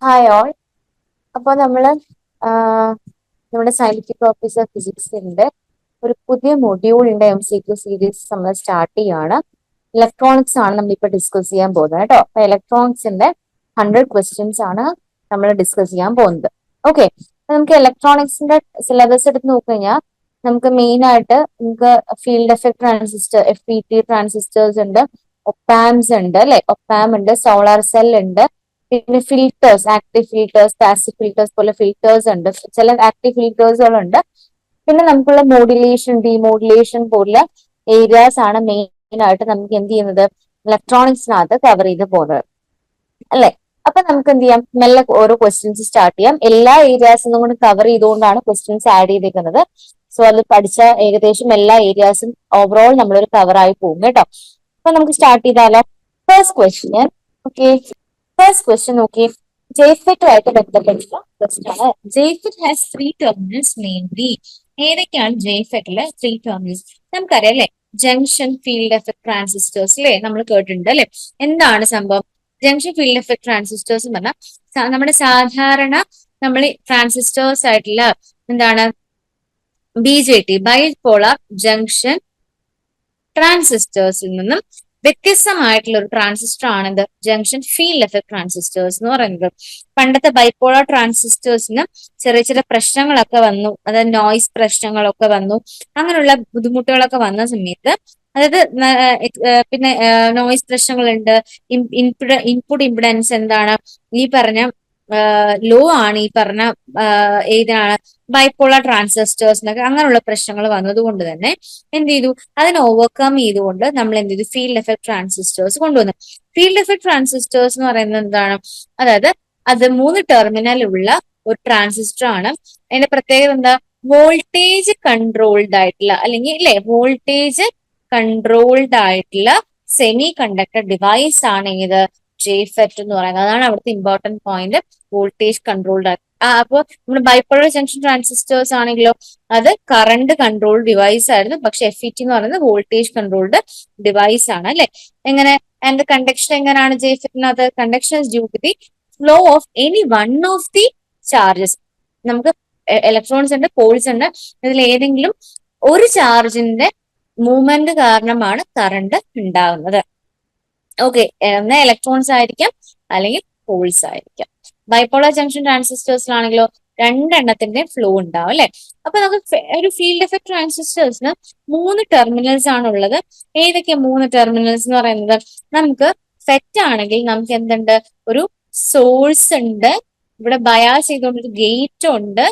Hi all. അപ്പോൾ നമ്മള് നമ്മുടെ സയന്റിഫിക് ഓഫീസർ ഫിസിക്സിന്റെ ഒരു പുതിയ മൊഡ്യൂളിന്റെ MCQ സീരീസ് നമ്മൾ സ്റ്റാർട്ട് ചെയ്യാണ്. ഇലക്ട്രോണിക്സ് ആണ് നമ്മളിപ്പോൾ ഡിസ്കസ് ചെയ്യാൻ പോകുന്നത് കേട്ടോ. അപ്പൊ ഇലക്ട്രോണിക്സിന്റെ 100 ക്വസ്റ്റ്യൻസ് ആണ് നമ്മൾ ഡിസ്കസ് ചെയ്യാൻ പോകുന്നത്. ഓക്കെ, നമുക്ക് ഇലക്ട്രോണിക്സിന്റെ സിലബസ് എടുത്ത് നോക്കിക്കഴിഞ്ഞാൽ നമുക്ക് മെയിൻ ആയിട്ട് നമുക്ക് field effect transistor, FET transistors ഉണ്ട്, ഒപ്പാംസ് ഉണ്ട് അല്ലെ, ഒപ്പാം ഉണ്ട്, സോളാർ സെൽ ഉണ്ട്, പിന്നെ filters, active filters, passive filters പോലെ ഫിൽറ്റേഴ്സ് ഉണ്ട്, ചില ആക്റ്റീവ് ഫിൽറ്റേഴ്സുകളുണ്ട്. പിന്നെ നമുക്കുള്ള മോഡുലേഷൻ, ഡിമോഡുലേഷൻ പോലുള്ള ഏരിയാസ് ആണ് മെയിൻ ആയിട്ട് നമുക്ക് എന്ത് ചെയ്യുന്നത്, ഇലക്ട്രോണിക്സിനകത്ത് കവർ ചെയ്ത് പോകുന്നത് അല്ലെ. അപ്പൊ നമുക്ക് എന്ത് ചെയ്യാം, മെല്ലെ ഓരോ ക്വസ്റ്റ്യൻസ് സ്റ്റാർട്ട് ചെയ്യാം. എല്ലാ ഏരിയാസും കൂടി കവർ ചെയ്തുകൊണ്ടാണ് ക്വസ്റ്റ്യൻസ് ആഡ് ചെയ്തിരിക്കുന്നത്. സോ അത് പഠിച്ച ഏകദേശം എല്ലാ ഏരിയാസും ഓവറോൾ നമ്മളൊരു കവർ ആയി പോകും കേട്ടോ. അപ്പൊ നമുക്ക് സ്റ്റാർട്ട് ചെയ്താലോ. First question, okay, first question നോക്കി, ജെഫെറ്റുമായിട്ട് ബന്ധപ്പെട്ടുള്ള ക്വസ്റ്റ്യൻ ആണ്. ജെഫെറ്റ് ഹാസ് 3 ടെർമിനൽസ് മെയിൻലി. ഏതൊക്കെയാണ് ജെഫെറ്റിലെ 3 ടെർമിനൽസ്? നമുക്കറിയാം അല്ലെ, ജംഗ്ഷൻ, ഫീൽഡ് എഫക്ട് ട്രാൻസിസ്റ്റേഴ്സ് അല്ലെ, നമ്മൾ കേട്ടിട്ടുണ്ട് അല്ലെ. എന്താണ് സംഭവം? ജംഗ്ഷൻ, ഫീൽഡ് എഫക്ട് ട്രാൻസിസ്റ്റേഴ്സ് എന്ന് പറഞ്ഞാൽ നമ്മുടെ സാധാരണ നമ്മൾ ട്രാൻസിസ്റ്റേഴ്സ് ആയിട്ടുള്ള എന്താണ്, BJT, ബൈപോളാർ ജംഗ്ഷൻ ട്രാൻസിസ്റ്റേഴ്സിൽ നിന്നും വ്യത്യസ്തമായിട്ടുള്ള ഒരു ട്രാൻസിസ്റ്റർ ആണിത് ജംഗ്ഷൻ ഫീൽഡ് എഫക്ട് ട്രാൻസിസ്റ്റേഴ്സ് എന്ന് പറയുന്നത്. പണ്ടത്തെ ബൈപോളാർ ട്രാൻസിസ്റ്റേഴ്സിന് ചെറിയ ചെറിയ പ്രശ്നങ്ങളൊക്കെ വന്നു, അതായത് നോയ്സ് പ്രശ്നങ്ങളൊക്കെ വന്നു. അങ്ങനെയുള്ള ബുദ്ധിമുട്ടുകളൊക്കെ വന്ന സമയത്ത്, അതായത് പിന്നെ നോയ്സ് പ്രശ്നങ്ങളുണ്ട്, ഇൻപുട്ട് ഇമ്പിഡൻസ് എന്താണ് ഈ പറഞ്ഞ ലോ ആണ്, ഈ പറഞ്ഞ ഏതിനാണ്, ബൈപോളാർ ട്രാൻസിസ്റ്റേഴ്സിനൊക്കെ അങ്ങനെയുള്ള പ്രശ്നങ്ങൾ വന്നതുകൊണ്ട് തന്നെ എന്ത് ചെയ്തു, അതിനെ ഓവർകം ചെയ്തുകൊണ്ട് നമ്മൾ എന്ത് ചെയ്തു, ഫീൽഡ് എഫക്ട് ട്രാൻസിസ്റ്റേഴ്സ് കൊണ്ടുവന്നു. ഫീൽഡ് എഫക്ട് ട്രാൻസിസ്റ്റേഴ്സ് എന്ന് പറയുന്നത് എന്താണ്, അതായത് അത് 3 ടെർമിനൽ ഉള്ള ഒരു ട്രാൻസിസ്റ്റർ ആണ്. അതിന്റെ പ്രത്യേകത എന്താ, വോൾട്ടേജ് കൺട്രോൾഡ് ആയിട്ടുള്ള, അല്ലെങ്കിൽ അല്ലെ, വോൾട്ടേജ് കൺട്രോൾഡ് ആയിട്ടുള്ള സെമി കണ്ടക്ടർ ഡിവൈസ് ആണ് ഇത് ജെഫെറ്റ് എന്ന് പറയുന്നത്. അതാണ് അവിടുത്തെ ഇമ്പോർട്ടന്റ് പോയിന്റ്, വോൾട്ടേജ് കൺട്രോൾഡ്. അപ്പോൾ നമ്മുടെ ബൈപോളർ ജംഗ്ഷൻ ട്രാൻസിസ്റ്റേഴ്സ് ആണെങ്കിലോ അത് കറണ്ട് കൺട്രോൾഡ് ഡിവൈസ് ആയിരുന്നു. പക്ഷെ FET എന്ന് പറയുന്നത് വോൾട്ടേജ് കൺട്രോൾഡ് ഡിവൈസ് ആണ് അല്ലെ. എങ്ങനെ, ആൻഡ് കണ്ടക്ഷൻ എങ്ങനെയാണ് ജെഫെറ്റിനകത്ത്? Conduction is due to the flow of any one of the charges. നമുക്ക് ഇലക്ട്രോൺസ് ഉണ്ട്, പോൾസ് ഉണ്ട്, ഇതിൽ ഏതെങ്കിലും ഒരു ചാർജിന്റെ മൂവ്മെന്റ് കാരണമാണ് കറണ്ട് ഉണ്ടാകുന്നത്. ഓക്കെ, ഒന്ന് ഇലക്ട്രോൺസ് ആയിരിക്കാം അല്ലെങ്കിൽ പോൾസ് ആയിരിക്കാം. ബൈപോളർ ജംഗ്ഷൻ ട്രാൻസിസ്റ്റേഴ്സിലാണെങ്കിലോ രണ്ടെണ്ണത്തിന്റെ ഫ്ലോ ഉണ്ടാവും അല്ലെ. അപ്പൊ നമുക്ക് ഒരു ഫീൽഡ് എഫക്ട് ട്രാൻസിസ്റ്റേഴ്സിന് 3 ടെർമിനൽസ് ആണ് ഉള്ളത്. ഏതൊക്കെയാ 3 ടെർമിനൽസ് എന്ന് പറയുന്നത്? നമുക്ക് ഫെറ്റ് ആണെങ്കിൽ നമുക്ക് എന്തുണ്ട്, ഒരു സോഴ്സ് ഉണ്ട്, ഇവിടെ ബയാസ് ചെയ്തുകൊണ്ടൊരു ഗേറ്റ് ഉണ്ട്,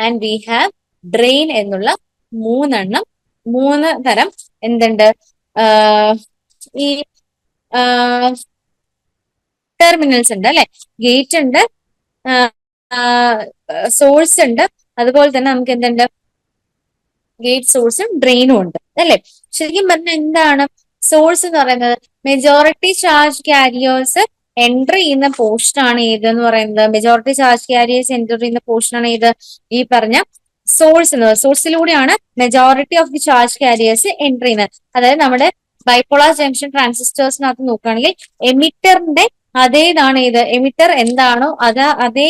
ആൻഡ് വി ഹാവ് ഡ്രെയിൻ എന്നുള്ള 3 തരം എന്തുണ്ട്, ഈ ടെർമിനൽസ് ഉണ്ട് അല്ലെ. ഗേറ്റ് ഉണ്ട്, സോഴ്സ് ഉണ്ട്, അതുപോലെ തന്നെ നമുക്ക് എന്തുണ്ട്, ഗേറ്റ് സോഴ്സും ഡ്രെയിനും ഉണ്ട് അല്ലെ. ശരിക്കും പറഞ്ഞാൽ എന്താണ് സോഴ്സ് എന്ന് പറയുന്നത്? മെജോറിറ്റി ചാർജ് ക്യാരിയേഴ്സ് എൻ്റർ ചെയ്യുന്ന പോർഷൻ ആണ് ഏതെന്ന് പറയുന്നത്. മെജോറിറ്റി ചാർജ് ക്യാരിയേഴ്സ് എൻ്റർ ചെയ്യുന്ന പോർഷൻ ആണ് ഏത്, ഈ പറഞ്ഞ സോഴ്സ് എന്ന് പറയുന്നത്. സോഴ്സിലൂടെയാണ് majority of the charge carriers enter ചെയ്യുന്നത്. അതായത് നമ്മുടെ ബൈപോളാർ ജംഗ്ഷൻ ട്രാൻസിസ്റ്റേഴ്സിനകത്ത് നോക്കുകയാണെങ്കിൽ എമിറ്ററിന്റെ അതേതാണ് ഇത്, എമിറ്റർ എന്താണോ അതേ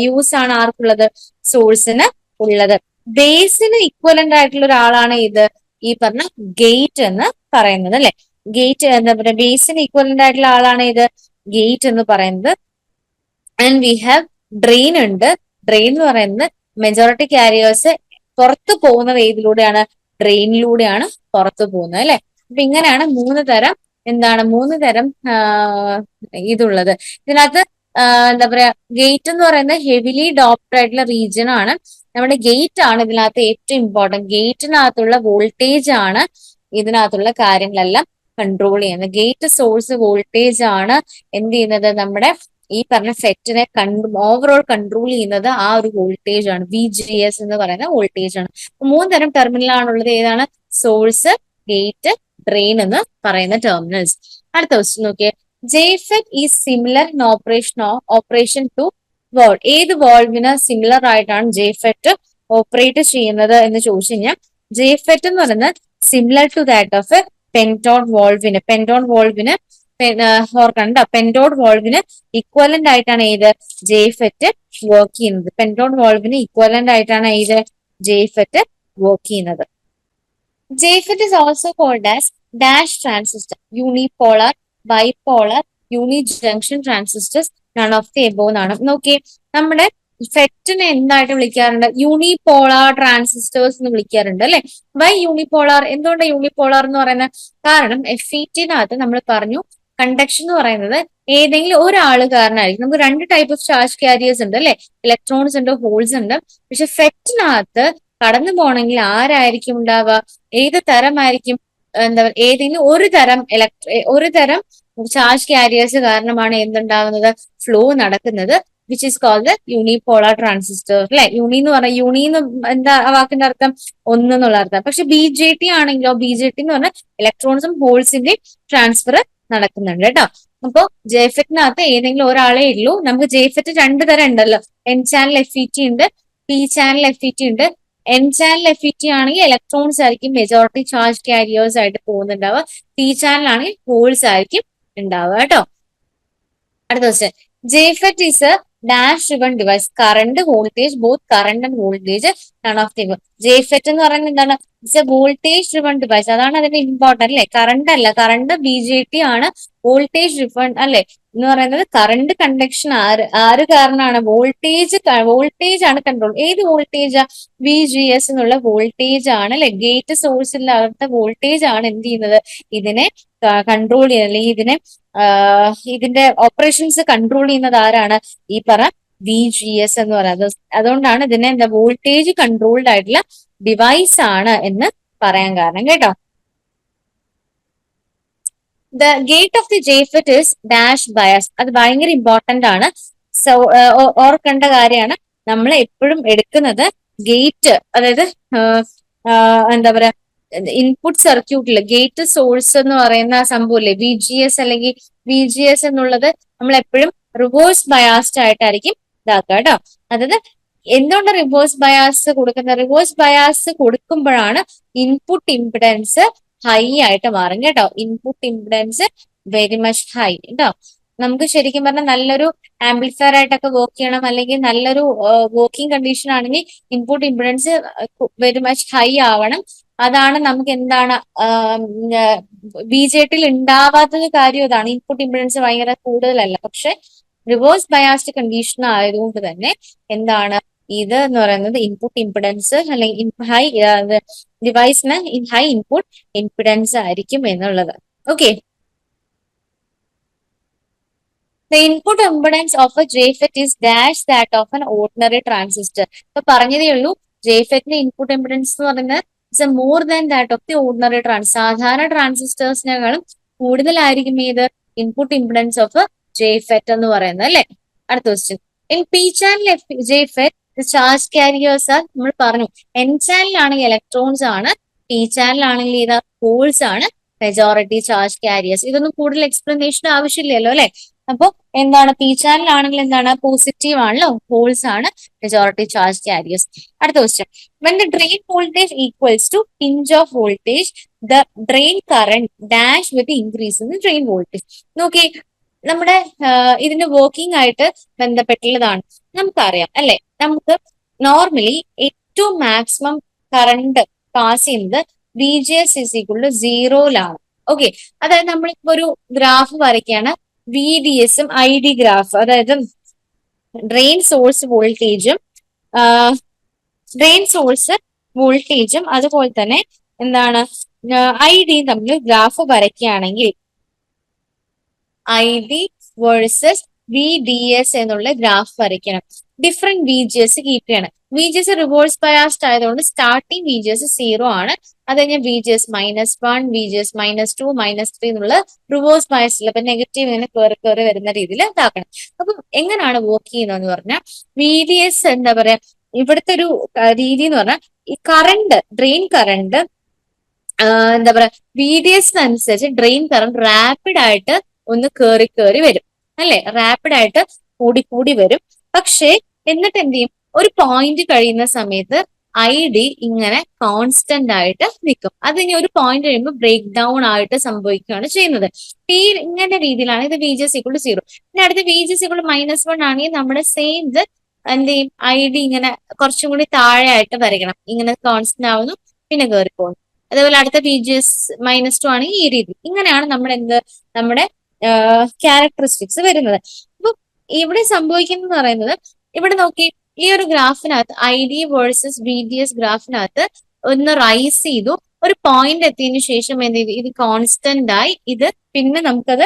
യൂസ് ആണ് ആർക്കുള്ളത്, സോഴ്സിന് ഉള്ളത്. ബേസിന് ഇക്വലന്റ് ആയിട്ടുള്ള ഒരാളാണ് ഇത്, ഈ പറഞ്ഞ ഗേറ്റ് എന്ന് പറയുന്നത് അല്ലെ. ഗേറ്റ് എന്താ പറയുക, ബേസിന് ഇക്വലന്റ് ആയിട്ടുള്ള ആളാണ് ഇത് ഗേറ്റ് എന്ന് പറയുന്നത്. ആൻഡ് വി ഹാവ് ഡ്രെയിൻ ഉണ്ട്. ഡ്രെയിൻ എന്ന് പറയുന്നത് മെജോറിറ്റി ക്യാരിയേഴ്സ് പുറത്തു പോകുന്നത് ഏതിലൂടെയാണ്, ഡ്രെയിനിലൂടെയാണ് പുറത്തു പോകുന്നത് അല്ലെ. അപ്പൊ ഇങ്ങനെയാണ് 3 തരം എന്താണ്, 3 തരം ഇതുള്ളത്. ഇതിനകത്ത് എന്താ പറയാ, ഗേറ്റ് എന്ന് പറയുന്നത് ഹെവിലി ഡോപ്ഡ് ആയിട്ടുള്ള റീജിയൻ ആണ്. നമ്മുടെ ഗേറ്റ് ആണ് ഇതിനകത്ത് ഏറ്റവും ഇമ്പോർട്ടന്റ്. ഗേറ്റിനകത്തുള്ള വോൾട്ടേജ് ആണ് ഇതിനകത്തുള്ള കാര്യങ്ങളെല്ലാം കൺട്രോൾ ചെയ്യുന്നത്. ഗേറ്റ് സോഴ്സ് വോൾട്ടേജ് ആണ് എന്ത് ചെയ്യുന്നത്, നമ്മുടെ ഈ പറഞ്ഞ ഫെറ്റിനെ ഓവറോൾ കൺട്രോൾ ചെയ്യുന്നത് ആ ഒരു വോൾട്ടേജ് ആണ്, VGS എന്ന് പറയുന്ന വോൾട്ടേജ് ആണ്. 3 തരം ടെർമിനൽ ആണുള്ളത്. ഏതാണ്? സോഴ്സ്, ഗേറ്റ്, ഡ്രെയിൻ എന്ന് പറയുന്ന ടെർമിനൽസ്. അടുത്ത ക്വസ്റ്റ്യൻ നോക്കിയേ, JFET is similar in operation to valve. ഏത് വാൾവിന് സിമിലർ ആയിട്ടാണ് ജെഫെറ്റ് ഓപ്പറേറ്റ് ചെയ്യുന്നത് എന്ന് ചോദിച്ചു കഴിഞ്ഞാൽ, ജെഫെറ്റ് എന്ന് പറയുന്നത് similar to that of pentode വാൾവിന് ഓർക്കണ്ട, പെന്റോഡ് വാൾവിന് ഇക്വലന്റ് ആയിട്ടാണ് ഏത് ജെഫെറ്റ് വർക്ക് ചെയ്യുന്നത്. പെന്റോഡ് വാൾവിന് ഇക്വലന്റ് ആയിട്ടാണ് ഏത് ജെഫെറ്റ് വർക്ക് ചെയ്യുന്നത്. JFET is also called as dash transistor, unipolar, bipolar, unijunction transistors, none of the above എന്നാണ്. നോക്കിയേ, നമ്മുടെ ഫെറ്റിനെ എന്തായിട്ട് വിളിക്കാറുണ്ട്? യൂണിപോളാർ ട്രാൻസിസ്റ്റേഴ്സ് എന്ന് വിളിക്കാറുണ്ട് അല്ലെ. ബൈ യൂണിപോളാർ, എന്തുകൊണ്ട് യൂണിപോളാർ എന്ന് പറയുന്നത്? കാരണം FET-നകത്ത് നമ്മൾ പറഞ്ഞു കണ്ടക്ഷൻ എന്ന് പറയുന്നത് ഏതെങ്കിലും ഒരാള് കാരണമായിരിക്കും. നമുക്ക് രണ്ട് ടൈപ്പ് ഓഫ് ചാർജ് കാരിയേഴ്സ് ഉണ്ട് അല്ലെ, ഇലക്ട്രോൺസ് ഉണ്ട്, ഹോൾസ് ഉണ്ട്. പക്ഷെ ഫെറ്റിനകത്ത് കടന്നു പോകണമെങ്കിൽ ആരായിരിക്കും ഉണ്ടാവുക? ഏത് തരമായിരിക്കും? എന്താ പറയുക, ഏതെങ്കിലും ഒരു തരം ചാർജ് കാരിയേഴ്സ് കാരണമാണ് എന്തുണ്ടാവുന്നത്? ഫ്ലോ നടക്കുന്നത്, which is called unipolar transistor അല്ലെ. യൂണി എന്ന് പറഞ്ഞാൽ, യൂണി എന്ന് എന്താ ആ വാക്കിന്റെ അർത്ഥം? ഒന്ന് എന്നുള്ള അർത്ഥം. പക്ഷെ BJT ആണെങ്കിലോ, BJT എന്ന് പറഞ്ഞാൽ ഇലക്ട്രോൺസും ഹോൾസിന്റെയും ട്രാൻസ്ഫർ നടക്കുന്നുണ്ട് കേട്ടോ. അപ്പോ ജെഫെറ്റിനകത്ത് ഏതെങ്കിലും ഒരാളെ ഉള്ളൂ. നമുക്ക് ജെഫെറ്റ് രണ്ട് തരം ഉണ്ടല്ലോ, N ചാനൽ FET ഉണ്ട്, P ചാനൽ FET ഉണ്ട്. N ചാനൽ FET ആണെങ്കിൽ ഇലക്ട്രോൺസ് ആയിരിക്കും മെജോറിറ്റി ചാർജ് കാരിയേഴ്സ് ആയിട്ട് പോകുന്നുണ്ടാവുക. P ചാനൽ ആണെങ്കിൽ ഹോൾസ് ആയിരിക്കും ഉണ്ടാവുക കേട്ടോ. അടുത്ത question, JFET is a dash driven device, current, voltage, both current and voltage, none of the above. JFET എന്ന് പറയുന്നത് എന്താണ്? It's A voltage driven device, അതാണ് അതിന്റെ ഇമ്പോർട്ടന്റ് അല്ലെ. കറണ്ട് അല്ല, കറണ്ട് BJT ആണ്. വോൾട്ടേജ് ഡ്രിവൺ അല്ലെ എന്ന് പറയുന്നത് കറണ്ട് കണ്ടക്ഷൻ ആര് കാരണമാണ്? വോൾട്ടേജ് ആണ് കൺട്രോൾ. ഏത് വോൾട്ടേജാ? VGS എന്നുള്ള വോൾട്ടേജ് ആണ് അല്ലെ. ഗേറ്റ് സോഴ്സിലകത്തെ വോൾട്ടേജ് ആണ് എന്ത് ചെയ്യുന്നത്? ഇതിനെ കൺട്രോൾ ചെയ്യുന്നത്, അല്ലെങ്കിൽ ഇതിന്റെ ഓപ്പറേഷൻസ് കൺട്രോൾ ചെയ്യുന്നത് ആരാണ്? ഈ പറ VGS എന്ന് പറയുന്നത്. അതുകൊണ്ടാണ് ഇതിനെ എന്താ വോൾട്ടേജ് കൺട്രോൾഡ് ആയിട്ടുള്ള ഡിവൈസ് ആണ് എന്ന് പറയാൻ കാരണം കേട്ടോ. The gate of the JFET is dash bias. അത് ഭയങ്കര ഇമ്പോർട്ടന്റ് ആണ്. സോ ഓർക്കേണ്ട കാര്യമാണ്. നമ്മൾ എപ്പോഴും എടുക്കുന്നത് ഗേറ്റ്, അതായത് എന്താ പറയാ, ഇൻപുട്ട് സർക്യൂട്ടിൽ ഗേറ്റ് സോഴ്സ് എന്ന് പറയുന്ന സംഭവമില്ലേ, VGS അല്ലെങ്കിൽ VGS എന്നുള്ളത് നമ്മൾ എപ്പോഴും റിവേഴ്സ് ബയാസ്ഡ് ആയിട്ടായിരിക്കും ഇതാക്കുക കേട്ടോ. അതായത് എന്തുകൊണ്ട് റിവേഴ്സ് ബയാസ് കൊടുക്കുന്നത്? റിവേഴ്സ് ബയാസ് കൊടുക്കുമ്പോഴാണ് ഇൻപുട്ട് ഇംപിഡൻസ് ഹൈ ആയിട്ട് മാറും കേട്ടോ. Input impedance very much high കേട്ടോ. നമുക്ക് ശരിക്കും പറഞ്ഞാൽ നല്ലൊരു ആംപ്ലിഫയർ ആയിട്ടൊക്കെ വർക്ക് ചെയ്യണം, അല്ലെങ്കിൽ നല്ലൊരു വർക്കിംഗ് കണ്ടീഷൻ ആണെങ്കിൽ input impedance very much high ആവണം. അതാണ് നമുക്ക് എന്താണ് BJT-യിൽ ഉണ്ടാവാത്തത് കാര്യം ഇതാണ്. ഇൻപുട്ട് ഇംപിഡൻസ് ഭയങ്കര കൂടുതലല്ല. പക്ഷെ റിവേഴ്സ് ബയാസ്ഡ് കണ്ടീഷൻ ആയതുകൊണ്ട് തന്നെ എന്താണ് ഇത് എന്ന് പറയുന്നത്? ഇൻപുട്ട് ഇംപിഡൻസ് അല്ലെങ്കിൽ ഹൈ ഡിവൈസിന് ഹൈ ഇൻപുട്ട് ഇംപിഡൻസ് ആയിരിക്കും എന്നുള്ളത്. Okay, the input impedance of a JFET is dash that of an ordinary transistor. ഇപ്പൊ പറഞ്ഞതേ ഉള്ളൂ, JFET-ന്റെ ഇൻപുട്ട് ഇംപിഡൻസ് എന്ന് പറയുന്നത് it's A more than that of the ordinary സാധാരണ ട്രാൻസിസ്റ്റേഴ്സിനേക്കാളും കൂടുതലായിരിക്കും ഏത് ഇൻപുട്ട് ഇംപിഡൻസ് ഓഫ് JFET എന്ന് പറയുന്നത് അല്ലെ. അടുത്ത question, in P channel JFET charge carriers are, നമ്മൾ പറഞ്ഞു N ചാനൽ ആണെങ്കിൽ ഇലക്ട്രോൺസ് ആണ്, P ചാനൽ ആണെങ്കിൽ ഇത് ഹോൾസ് ആണ് മെജോറിറ്റി ചാർജ് കാരിയേഴ്സ്. ഇതൊന്നും കൂടുതൽ എക്സ്പ്ലനേഷൻ ആവശ്യമില്ലല്ലോ അല്ലെ. അപ്പൊ എന്താണ്? P ചാനൽ ആണെങ്കിൽ എന്താണ്? പോസിറ്റീവ് ആണല്ലോ, ഹോൾസ് ആണ് മെജോറിറ്റി ചാർജ് കാരിയേഴ്സ്. അടുത്ത question, when the drain voltage equals to pinch of voltage, the drain current dash with the increase in the drain voltage. നോക്കി, നമ്മുടെ ഇതിന്റെ വർക്കിംഗ് ആയിട്ട് ബന്ധപ്പെട്ടുള്ളതാണ്. നമുക്കറിയാം അല്ലെ, നമുക്ക് നോർമലി ഏറ്റവും മാക്സിമം കറണ്ട് പാസ് ചെയ്യുന്നത് VGS is equal to 0-ലാണ്. ഓക്കെ, അതായത് നമ്മളിപ്പോ ഒരു ഗ്രാഫ് വരയ്ക്കുകയാണ്, VDS-ഉം ID ഗ്രാഫ്, അതായത് ഡ്രെയിൻ സോഴ്സ് വോൾട്ടേജും അതുപോലെ തന്നെ എന്താണ് ID തമ്മിൽ ഗ്രാഫ് വരയ്ക്കുകയാണെങ്കിൽ ID വേഴ്സസ് VDS എന്നുള്ള ഗ്രാഫ് വരയ്ക്കണം. ഡിഫറെന്റ് VGS കീപ്പ് ചെയ്യണം. VGS റിവേഴ്സ് ബയാസ്ഡ് ആയതുകൊണ്ട് സ്റ്റാർട്ടിങ് VGS 0 ആണ്. അത് കഴിഞ്ഞാൽ VGS -1, VGS -2, -3 എന്നുള്ള റിവേഴ്സ് ബയാസ്ഡിൽ, അപ്പൊ നെഗറ്റീവ് ഇങ്ങനെ കയറി വരുന്ന രീതിയിൽ ഇതാക്കണം. അപ്പം എങ്ങനെയാണ് വർക്ക് ചെയ്യുന്നതെന്ന് പറഞ്ഞാൽ, VDS എന്താ പറയാ, ഇവിടുത്തെ ഒരു രീതി എന്ന് പറഞ്ഞാൽ ഈ കറണ്ട്, ഡ്രെയിൻ കറണ്ട് എന്താ പറയാ, VDS-അനുസരിച്ച് ഡ്രെയിൻ കറണ്ട് റാപ്പിഡ് ആയിട്ട് ഒന്ന് കയറി വരും അല്ലെ, റാപ്പിഡ് ആയിട്ട് കൂടി വരും. പക്ഷേ എന്നിട്ട് എന്ത് ചെയ്യും? ഒരു പോയിന്റ് കഴിയുന്ന സമയത്ത് ID ഇങ്ങനെ കോൺസ്റ്റന്റ് ആയിട്ട് നിൽക്കും. അത് ഇനി ഒരു പോയിന്റ് കഴിയുമ്പോൾ ബ്രേക്ക് ഡൗൺ ആയിട്ട് സംഭവിക്കുകയാണ് ചെയ്യുന്നത്. ഈ ഇങ്ങനെ രീതിയിലാണ് ഇത് VGS = 0. പിന്നെ അടുത്ത് VGS = -1 ആണെങ്കിൽ നമ്മുടെ സെയിം ഇത് എന്ത് ചെയ്യും, ID ഇങ്ങനെ കുറച്ചും കൂടി താഴെ ആയിട്ട് വരയ്ക്കണം. ഇങ്ങനെ കോൺസ്റ്റന്റ് ആവുന്നു പിന്നെ കയറി പോകുന്നു. അതേപോലെ അടുത്ത VGS -2 ആണെങ്കിൽ ഈ രീതി. ഇങ്ങനെയാണ് നമ്മുടെ ക്യാരക്ടറിസ്റ്റിക്സ് വരുന്നത്. അപ്പൊ ഇവിടെ സംഭവിക്കുന്നത് പറയുന്നത്, ഇവിടെ നോക്കി ഈ ഒരു ഗ്രാഫിനകത്ത് ID വേഴ്സസ് VGS ഗ്രാഫിനകത്ത് ഒന്ന് റൈസ് ചെയ്തു, ഒരു പോയിന്റ് എത്തിയതിനു ശേഷം എന്ത് ചെയ്തു, ഇത് കോൺസ്റ്റന്റ് ആയി, ഇത് പിന്നെ നമുക്കത്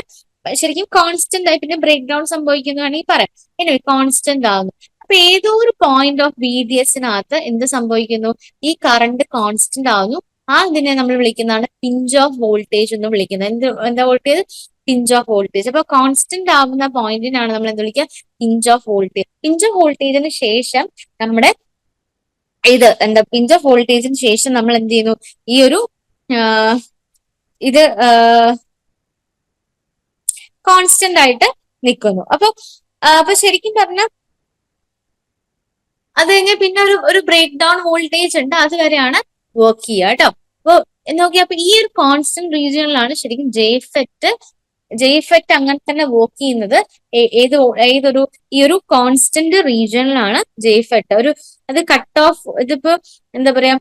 ശരിക്കും കോൺസ്റ്റന്റ് ആയി പിന്നെ ബ്രേക്ക് ഡൗൺ സംഭവിക്കുന്നതാണെങ്കിൽ പറയാം. എനിവേ കോൺസ്റ്റന്റ് ആകുന്നു. അപ്പൊ ഏതോ ഒരു പോയിന്റ് ഓഫ് VDSനകത്ത് എന്ത് സംഭവിക്കുന്നു, ഈ കറണ്ട് കോൺസ്റ്റന്റ് ആവുന്നു. ആ ഇതിനെ നമ്മൾ വിളിക്കുന്നതാണ് പിഞ്ച് ഓഫ് വോൾട്ടേജ് എന്ന് വിളിക്കുന്നത്. എന്താ വോൾട്ടേജ്? Pinch off voltage. അപ്പൊ കോൺസ്റ്റന്റ് ആവുന്ന പോയിന്റിനാണ് നമ്മൾ എന്ത് വിളിക്കുക? Pinch off voltage. Pinch of വോൾട്ടേജിന് ശേഷം നമ്മുടെ പിഞ്ച് ഓഫ് വോൾട്ടേജിന് ശേഷം നമ്മൾ എന്ത് ചെയ്യുന്നു, ഈ ഒരു ഇത് കോൺസ്റ്റന്റ് ആയിട്ട് നിൽക്കുന്നു. അപ്പൊ ശരിക്കും പറഞ്ഞാൽ അത് കഴിഞ്ഞാൽ പിന്നെ ഒരു ബ്രേക്ക് ഡൗൺ വോൾട്ടേജ് ഉണ്ട്, അതുവരെയാണ് വർക്ക് ചെയ്യുക കേട്ടോ. അപ്പൊ നോക്കിയപ്പോ ഈ ഒരു കോൺസ്റ്റന്റ് റീജിയനിലാണ് ശരിക്കും ജെഫെറ്റ് അങ്ങനെ തന്നെ വർക്ക് ചെയ്യുന്നത്. ഏതൊരു ഈ ഒരു കോൺസ്റ്റന്റ് റീജിയനിലാണ് ജെഫെറ്റ്. അത് കട്ട് ഓഫ്, ഇതിപ്പോ എന്താ പറയാ,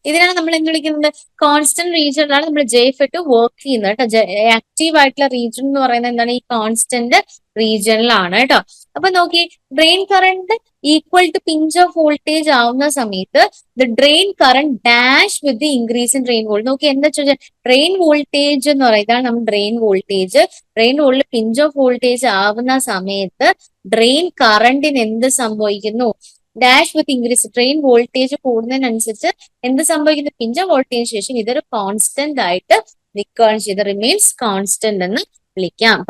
ഇതിനാണ് നമ്മൾ എന്ത് വിളിക്കുന്നത്? കോൺസ്റ്റന്റ് റീജിയനിലാണ് നമ്മൾ ജെഫെറ്റ് വർക്ക് ചെയ്യുന്നത് കേട്ടോ. ആക്റ്റീവ് ആയിട്ടുള്ള റീജിയൻ എന്ന് പറയുന്നത് എന്താണ്? ഈ കോൺസ്റ്റന്റ് റീജിയനിലാണ് കേട്ടോ. അപ്പൊ നോക്കി, drain current equal to pinch off voltage ആവുന്ന സമയത്ത് the drain current dash with the increase in drain voltage. നോക്കി എന്താ ചോദിച്ചാൽ, ഡ്രെയിൻ വോൾട്ടേജ് എന്ന് പറയുന്നത്, ഇതാണ് നമ്മൾ drain voltage. Drain voltage pinch off voltage ആവുന്ന സമയത്ത് ഡ്രെയിൻ കറണ്ടിന് എന്ത് സംഭവിക്കുന്നു? Dash with increase. Drain voltage കൂടുന്നതിനനുസരിച്ച് എന്ത് സംഭവിക്കുന്നു? പിഞ്ച് ഓഫ് വോൾട്ടേജിന് ശേഷം ഇതൊരു കോൺസ്റ്റന്റ് ആയിട്ട് നിൽക്കുകയാണ് ചെയ്ത് റിമെയിൻസ് കോൺസ്റ്റന്റ് എന്ന്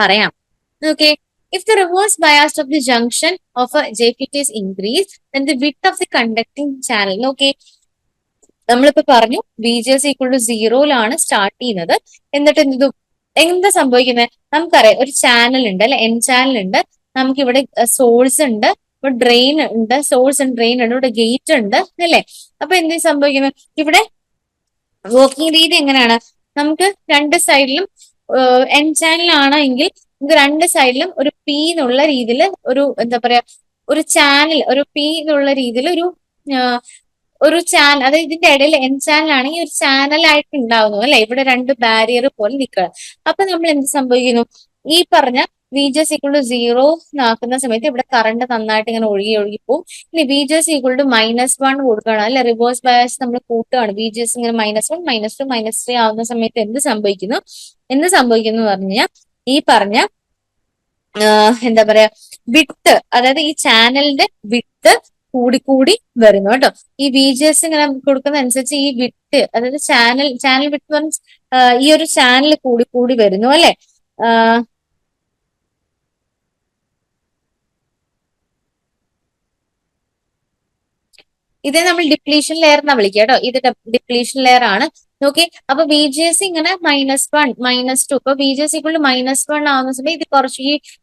പറയാം. Okay. If the reverse bias of the junction of a JFET is increased, then the width of the conducting channel. Okay, നമ്മളിപ്പോ പറഞ്ഞു VGS = 0 സ്റ്റാർട്ട് ചെയ്യുന്നത്. എന്നിട്ട് എന്താ സംഭവിക്കുന്നത്? നമുക്കറിയാം, ഒരു ചാനൽ ഉണ്ട് അല്ലെ, N ചാനൽ ഉണ്ട്. നമുക്കിവിടെ സോഴ്സ് ഉണ്ട്, ഇവിടെ ഡ്രെയിൻ ഉണ്ട്, സോഴ്സ് ഉണ്ട്, ഡ്രെയിൻ ഉണ്ട്, ഇവിടെ ഗേറ്റ് ഉണ്ട് അല്ലെ. അപ്പൊ എന്ത് സംഭവിക്കുന്നത്? ഇവിടെ വർക്കിംഗ് രീതി എങ്ങനെയാണ്? നമുക്ക് രണ്ട് സൈഡിലും N ചാനൽ ആണെങ്കിൽ നമുക്ക് രണ്ട് സൈഡിലും ഒരു P എന്നുള്ള രീതിയിൽ എന്താ പറയാ, ഒരു ചാനൽ, ഒരു P എന്നുള്ള രീതിയിൽ ഒരു ചാനൽ, അതായത് ഇതിന്റെ ഇടയിൽ N ചാനൽ ആണെങ്കിൽ ഒരു ചാനൽ ആയിട്ട് ഉണ്ടാവുന്നു അല്ലെ. ഇവിടെ രണ്ട് ബാരിയർ പോലെ നിൽക്കുക. അപ്പൊ നമ്മൾ എന്ത് സംഭവിക്കുന്നു? ഈ പറഞ്ഞ VGS = 0 ആക്കുന്ന സമയത്ത് ഇവിടെ കറണ്ട് നന്നായിട്ട് ഇങ്ങനെ ഒഴുകി പോകും. ഇനി VGS = -1 കൊടുക്കുകയാണ് അല്ലെ, റിവേഴ്സ് ബയാസ് നമ്മൾ കൂട്ടുകയാണ്. VGS ഇങ്ങനെ -1, -2, -3 ആവുന്ന സമയത്ത് എന്ത് സംഭവിക്കുന്നു എന്ന് പറഞ്ഞാൽ, ഈ പറഞ്ഞ എന്താ പറയാ, വിട്ട്, അതായത് ഈ ചാനലിന്റെ വിട്ട് കൂടി വരുന്നു കേട്ടോ. ഈ VGS ഇങ്ങനെ കൊടുക്കുന്ന അനുസരിച്ച് ഈ വിട്ട്, അതായത് ചാനൽ വിട്ട് പറഞ്ഞ ഈ ഒരു ചാനൽ കൂടി വരുന്നു അല്ലെ. ഇതേ നമ്മൾ ഡിപ്ലീഷൻ ലെയർ എന്നാ വിളിക്കുക കേട്ടോ. ഇത് ഡിപ്ലീഷൻ ലെയർ ആണ്. നോക്കി, അപ്പൊ VGS ഇങ്ങനെ -1, -2. ഇപ്പൊ VGS = -1 ആവുന്ന സമയത്ത് ഇത് കുറച്ച്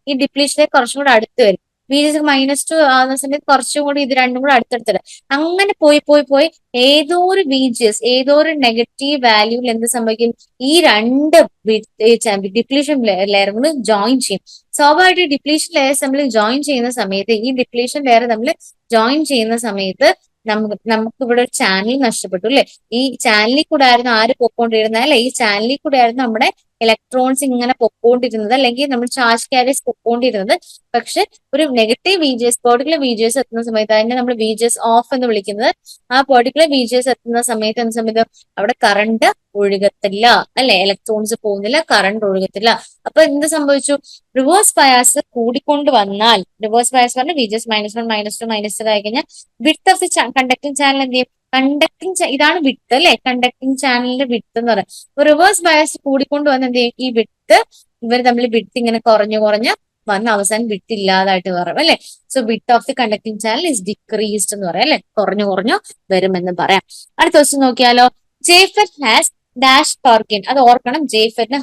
ഈ ഡിപ്ലീഷൻ ലെയർ കുറച്ചും കൂടെ അടുത്ത് വരും. VGS -2 ആവുന്ന സമയത്ത് കുറച്ചും കൂടി ഇത് രണ്ടും കൂടെ അടുത്തടുത്തിട്ട് അങ്ങനെ പോയി ഏതോ ഒരു VGS, ഏതോ ഒരു നെഗറ്റീവ് വാല്യൂവിൽ എന്ത് സംഭവിക്കും? ഈ രണ്ട് ഡിപ്ലീഷൻ ലെയറുകൾ ജോയിൻ ചെയ്യും. സ്വാഭാവികമായിട്ട് ഡിപ്ലീഷൻ ലെയർസ് നമ്മൾ ജോയിൻ ചെയ്യുന്ന സമയത്ത്, ഈ ഡിപ്ലീഷൻ ലെയർ നമ്മൾ ജോയിൻ ചെയ്യുന്ന സമയത്ത് നമുക്ക് ഇവിടെ ഒരു ചാനൽ നഷ്ടപ്പെട്ടു അല്ലെ. ഈ ചാനലിൽ കൂടെ ആയിരുന്നു ആര് പൊക്കോണ്ടിരുന്നത് അല്ലെ, ഈ ചാനലിൽ കൂടെ ആയിരുന്നു നമ്മുടെ ഇലക്ട്രോൺസ് ഇങ്ങനെ പൊക്കോണ്ടിരുന്നത്, അല്ലെങ്കിൽ നമ്മൾ ചാർജ് ക്യാരിയേഴ്സ് പൊക്കോണ്ടിരുന്നത്. പക്ഷെ ഒരു നെഗറ്റീവ് VGS, പെർട്ടിക്കുലർ VGS എത്തുന്ന സമയത്ത്, അതിനെ നമ്മൾ VGS ഓഫ് എന്ന് വിളിക്കുന്നത്. ആ പെർട്ടിക്കുലർ VGS എത്തുന്ന സമയത്ത് എന്ത് സംഭവിക്കും? അവിടെ കറണ്ട് ഒഴുകത്തില്ല അല്ലെ, ഇലക്ട്രോൺസ് പോകുന്നില്ല, കറണ്ട് ഒഴുകത്തില്ല. അപ്പൊ എന്ത് സംഭവിച്ചു? റിവേഴ്സ് ബയാസ് കൂടിക്കൊണ്ട് വന്നാൽ, റിവേഴ്സ് ബയാസ് പറഞ്ഞാൽ VGS -1, -2, -3 ആയി കഴിഞ്ഞാൽ width of the conducting channel എന്ത് ചെയ്യും? ഇതാണ് വിഡ്ത്ത് അല്ലെ, കണ്ടക്ടിങ് ചാനലിന്റെ വിഡ്ത്ത് എന്ന് പറയുന്നത്. റിവേഴ്സ് ബയാസ് കൂടിക്കൊണ്ട് വന്ന് എന്ത് ചെയ്യും? ഈ വിഡ്ത്ത്, ഇവർ തമ്മിൽ വിഡ്ത്ത് ഇങ്ങനെ കുറഞ്ഞു വന്ന് അവസാനം വിഡ്ത്ത് ഇല്ലാതായിട്ട് പറയും അല്ലെ. So width of the conducting channel is decreased എന്ന് പറയാം അല്ലെ, കുറഞ്ഞു വരുമെന്ന് പറയാം. അടുത്ത ക്വസ്റ്റ്യൻ നോക്കിയാലോ. JFET has dash power gain, അത് ഓർക്കണം. ജെഫെറ്റിന്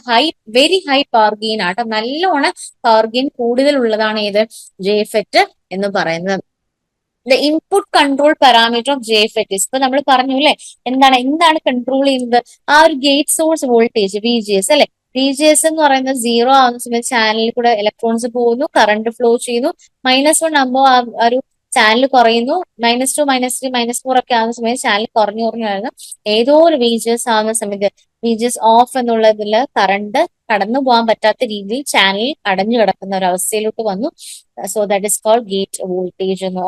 വെരി ഹൈ പവർ ഗെയിൻ ആട്ടോ, നല്ലോണം പവർ ഗെയിൻ കൂടുതലുള്ളതാണ് ഏത് ജെഫെറ്റ് എന്ന് പറയുന്നത്. The input control parameter of ജെഫെറ്റ് ഇപ്പൊ നമ്മൾ പറഞ്ഞു അല്ലെ, എന്താണ് കൺട്രോൾ ചെയ്യുന്നത്, ആ ഒരു ഗേറ്റ് സോഴ്സ് വോൾട്ടേജ് VGS അല്ലെ. VGS എന്ന് പറയുന്നത് 0 ആവുന്ന സമയത്ത് ചാനലിൽ കൂടെ ഇലക്ട്രോൺസ് പോകുന്നു, കറണ്ട് ഫ്ലോ ചെയ്യുന്നു. -1 ആകുമ്പോൾ ആ ഒരു ചാനൽ കുറയുന്നു. -2, -3, -4 ഒക്കെ ആവുന്ന സമയത്ത് ചാനൽ കുറഞ്ഞു വരുന്നു. ഏതോ ഒരു VGS ആവുന്ന സമയത്ത് VGS ഓഫ് എന്നുള്ളതില് കറണ്ട് കടന്നു പോകാൻ പറ്റാത്ത രീതിയിൽ ചാനൽ അടഞ്ഞു കിടക്കുന്ന ഒരു അവസ്ഥയിലോട്ട് വന്നു. So that is called gate voltage എന്ന്.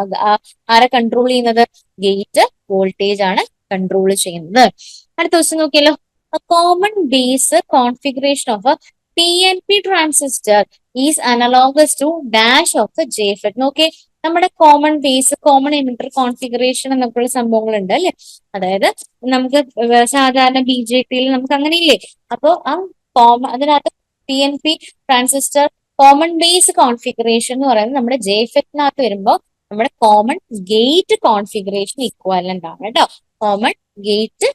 ആരെ കൺട്രോൾ ചെയ്യുന്നത്, ഗേറ്റ് വോൾട്ടേജ് ആണ് കൺട്രോൾ ചെയ്യുന്നത്. അടുത്ത ക്വസ്റ്റ്യൻ നോക്കിയല്ലോ, common base configuration of a PNP transistor is analogous to dash of JFET. നോക്കിയേ, നമ്മുടെ common base, common emitter configuration എന്നൊക്കെയുള്ള സംഭവങ്ങൾ ഉണ്ട് അല്ലെ. അതായത് നമുക്ക് സാധാരണ BJTയിൽ നമുക്ക് അങ്ങനെ ഇല്ലേ. അപ്പോ ആ അതിനകത്ത് PNP transistor common base configuration എന്ന് പറയുന്നത് നമ്മുടെ ജെഫെറ്റിനകത്ത് വരുമ്പോൾ നമ്മുടെ കോമൺ ഗേറ്റ് കോൺഫിഗറേഷൻ ഇക്വാലന്റ് ആണ് കേട്ടോ. കോമൺ ഗേറ്റ്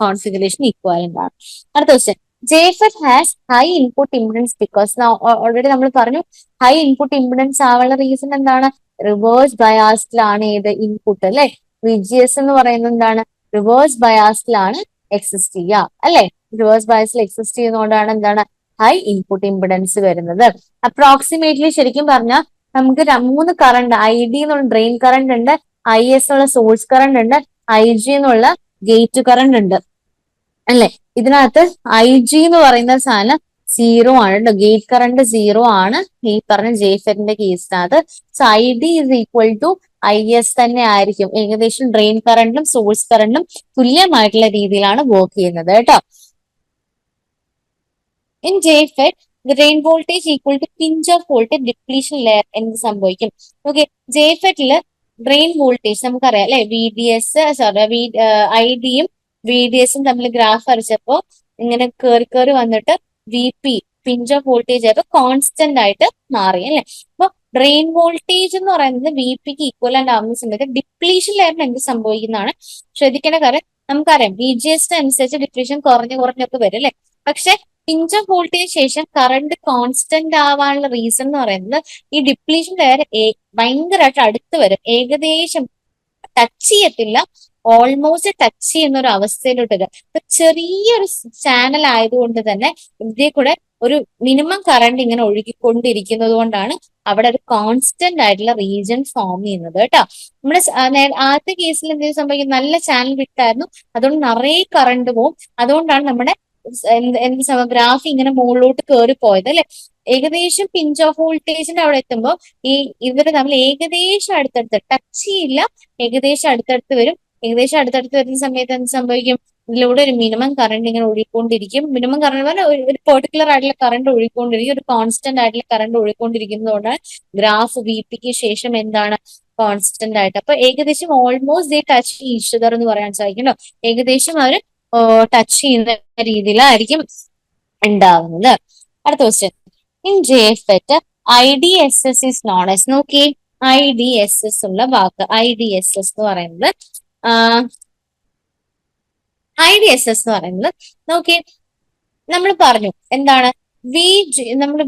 കോൺഫിഗറേഷൻ ഇക്വാലന്റ് ആണ്. അടുത്ത question, ജെഫെറ്റ് has high input impedance because already നമ്മൾ പറഞ്ഞു ഹൈ ഇൻപുട്ട് ഇംപിഡൻസ് ആവാനുള്ള റീസൺ എന്താണ്, റിവേഴ്സ് ബയാസ്ഡിലാണ് ഏത് ഇൻപുട്ട് അല്ലെ. VGS എന്ന് പറയുന്നത് എന്താണ്, റിവേഴ്സ് ബയാസ്ഡിലാണ് എക്സിസ്റ്റ് ചെയ്യുക അല്ലെ. റിവേഴ്സ് ബയാസിൽ എക്സിസ്റ്റ് ചെയ്യുന്നതുകൊണ്ടാണ് എന്താണ് ഹൈ ഇൻപുട്ട് ഇംപിഡൻസ് വരുന്നത്. അപ്രോക്സിമേറ്റ്ലി ശരിക്കും പറഞ്ഞാൽ നമുക്ക് 3 കറണ്ട്, ID എന്നുള്ള ഡ്രെയിൻ കറണ്ട് ഉണ്ട്, IS എന്നുള്ള സോഴ്സ് കറണ്ട് ഉണ്ട്, IG എന്നുള്ള ഗേറ്റ് കറണ്ട് ഉണ്ട് അല്ലെ. ഇതിനകത്ത് IG എന്ന് പറയുന്ന സാധനം 0 ആണ് കേട്ടോ, ഗേറ്റ് കറണ്ട് 0 ആണ് ഈ പറഞ്ഞ ജെഫെറ്റിന്റെ കേസിനകത്ത്. So ID is equal to IS തന്നെ ആയിരിക്കും. ഏകദേശം ഡ്രെയിൻ കറണ്ടും സോഴ്സ് കറണ്ടും തുല്യമായിട്ടുള്ള രീതിയിലാണ് വർക്ക് ചെയ്യുന്നത് കേട്ടോ. In JFET drain voltage equal to pinch off voltage depletion layer എന്ത് സംഭവിക്കും. ഓക്കെ, ജെഫെറ്റില് ഡ്രെയിൻ വോൾട്ടേജ് നമുക്കറിയാം അല്ലെ, IDയും VDSും തമ്മിൽ ഗ്രാഫ് വരച്ചപ്പോ ഇങ്ങനെ കയറി വന്നിട്ട് VP പിഞ്ച് ഓഫ് വോൾട്ടേജ് ആയപ്പോ കോൺസ്റ്റന്റ് ആയിട്ട് മാറി അല്ലെ. അപ്പൊ ഡ്രെയിൻ വോൾട്ടേജ് എന്ന് പറയുന്നത് VPക്ക് ഈക്വലന്റ് ആവുന്ന സമയത്ത് ഡിപ്ലീഷൻ ലെയറിന് എന്ത് സംഭവിക്കുന്നതാണ് ശ്രദ്ധിക്കേണ്ട കാര്യം. നമുക്കറിയാം VGS അനുസരിച്ച് ഡിപ്ലീഷൻ കുറഞ്ഞൊക്കെ വരും അല്ലെ. പക്ഷെ പിഞ്ച് ഓഫ് വോൾട്ടേജ് ശേഷം കറണ്ട് കോൺസ്റ്റന്റ് ആവാനുള്ള റീസൺ എന്ന് പറയുന്നത് ഈ ഡിപ്ലീഷൻ ലെയർ ഭയങ്കരമായിട്ട് അടുത്ത് വരും, ഏകദേശം ടച്ച് ചെയ്യത്തില്ല, ഓൾമോസ്റ്റ് ടച്ച് ചെയ്യുന്ന ഒരു അവസ്ഥയിലോട്ട് വരും. അപ്പൊ ചെറിയൊരു ചാനൽ ആയതുകൊണ്ട് തന്നെ ഇതിൽ കൂടെ ഒരു മിനിമം കറണ്ട് ഇങ്ങനെ ഒഴുകിക്കൊണ്ടിരിക്കുന്നത് കൊണ്ടാണ് അവിടെ ഒരു കോൺസ്റ്റന്റ് ആയിട്ടുള്ള റീജിയൻ ഫോം ചെയ്യുന്നത് കേട്ടോ. നമ്മുടെ ആദ്യത്തെ കേസിൽ എന്തെങ്കിലും സംഭവിക്കും, നല്ല ചാനൽ വിട്ടായിരുന്നു, അതുകൊണ്ട് നിറയെ കറണ്ട് പോവും. അതുകൊണ്ടാണ് നമ്മുടെ ഗ്രാഫ് ഇങ്ങനെ മുകളിലോട്ട് കയറി പോയത് അല്ലെ. ഏകദേശം പിഞ്ച് ഓഫ് വോൾട്ടേജിന്റെ അവിടെ എത്തുമ്പോൾ ഇവര് തമ്മിൽ ഏകദേശം അടുത്തടുത്ത്, ടച്ച് ചെയ്യില്ല, ഏകദേശം അടുത്തടുത്ത് വരും. ഏകദേശം അടുത്തടുത്ത് വരുന്ന സമയത്ത് എന്ത് സംഭവിക്കും, ഇതിലൂടെ ഒരു മിനിമം കറണ്ട് ഇങ്ങനെ ഒഴുകിക്കൊണ്ടിരിക്കും. മിനിമം കറണ്ട് പറഞ്ഞാൽ ഒരു പെർട്ടിക്കുലർ ആയിട്ടുള്ള കറണ്ട് ഒഴുകിക്കൊണ്ടിരിക്കും, ഒരു കോൺസ്റ്റന്റ് ആയിട്ടുള്ള കറണ്ട് ഒഴുകിക്കൊണ്ടിരിക്കുന്നതുകൊണ്ടാണ് ഗ്രാഫ് VPക്ക് ശേഷം എന്താണ് കോൺസ്റ്റന്റ് ആയിട്ട്. അപ്പൊ ഏകദേശം ഓൾമോസ്റ്റ് ടച്ച് ഈച്ച് അതർ എന്ന് പറയാൻ സാധിക്കണോ, ഏകദേശം അവർ ടച്ച് ചെയ്യുന്ന രീതിയിലായിരിക്കും ഉണ്ടാവുന്നത്. അടുത്ത question, in ജെഫെറ്റ് IDSS is known as. നോക്കി, IDSS ഉള്ള വാക്ക്, IDSS എന്ന് പറയുന്നത് നോക്കി നമ്മൾ പറഞ്ഞു എന്താണ് നമ്മൾ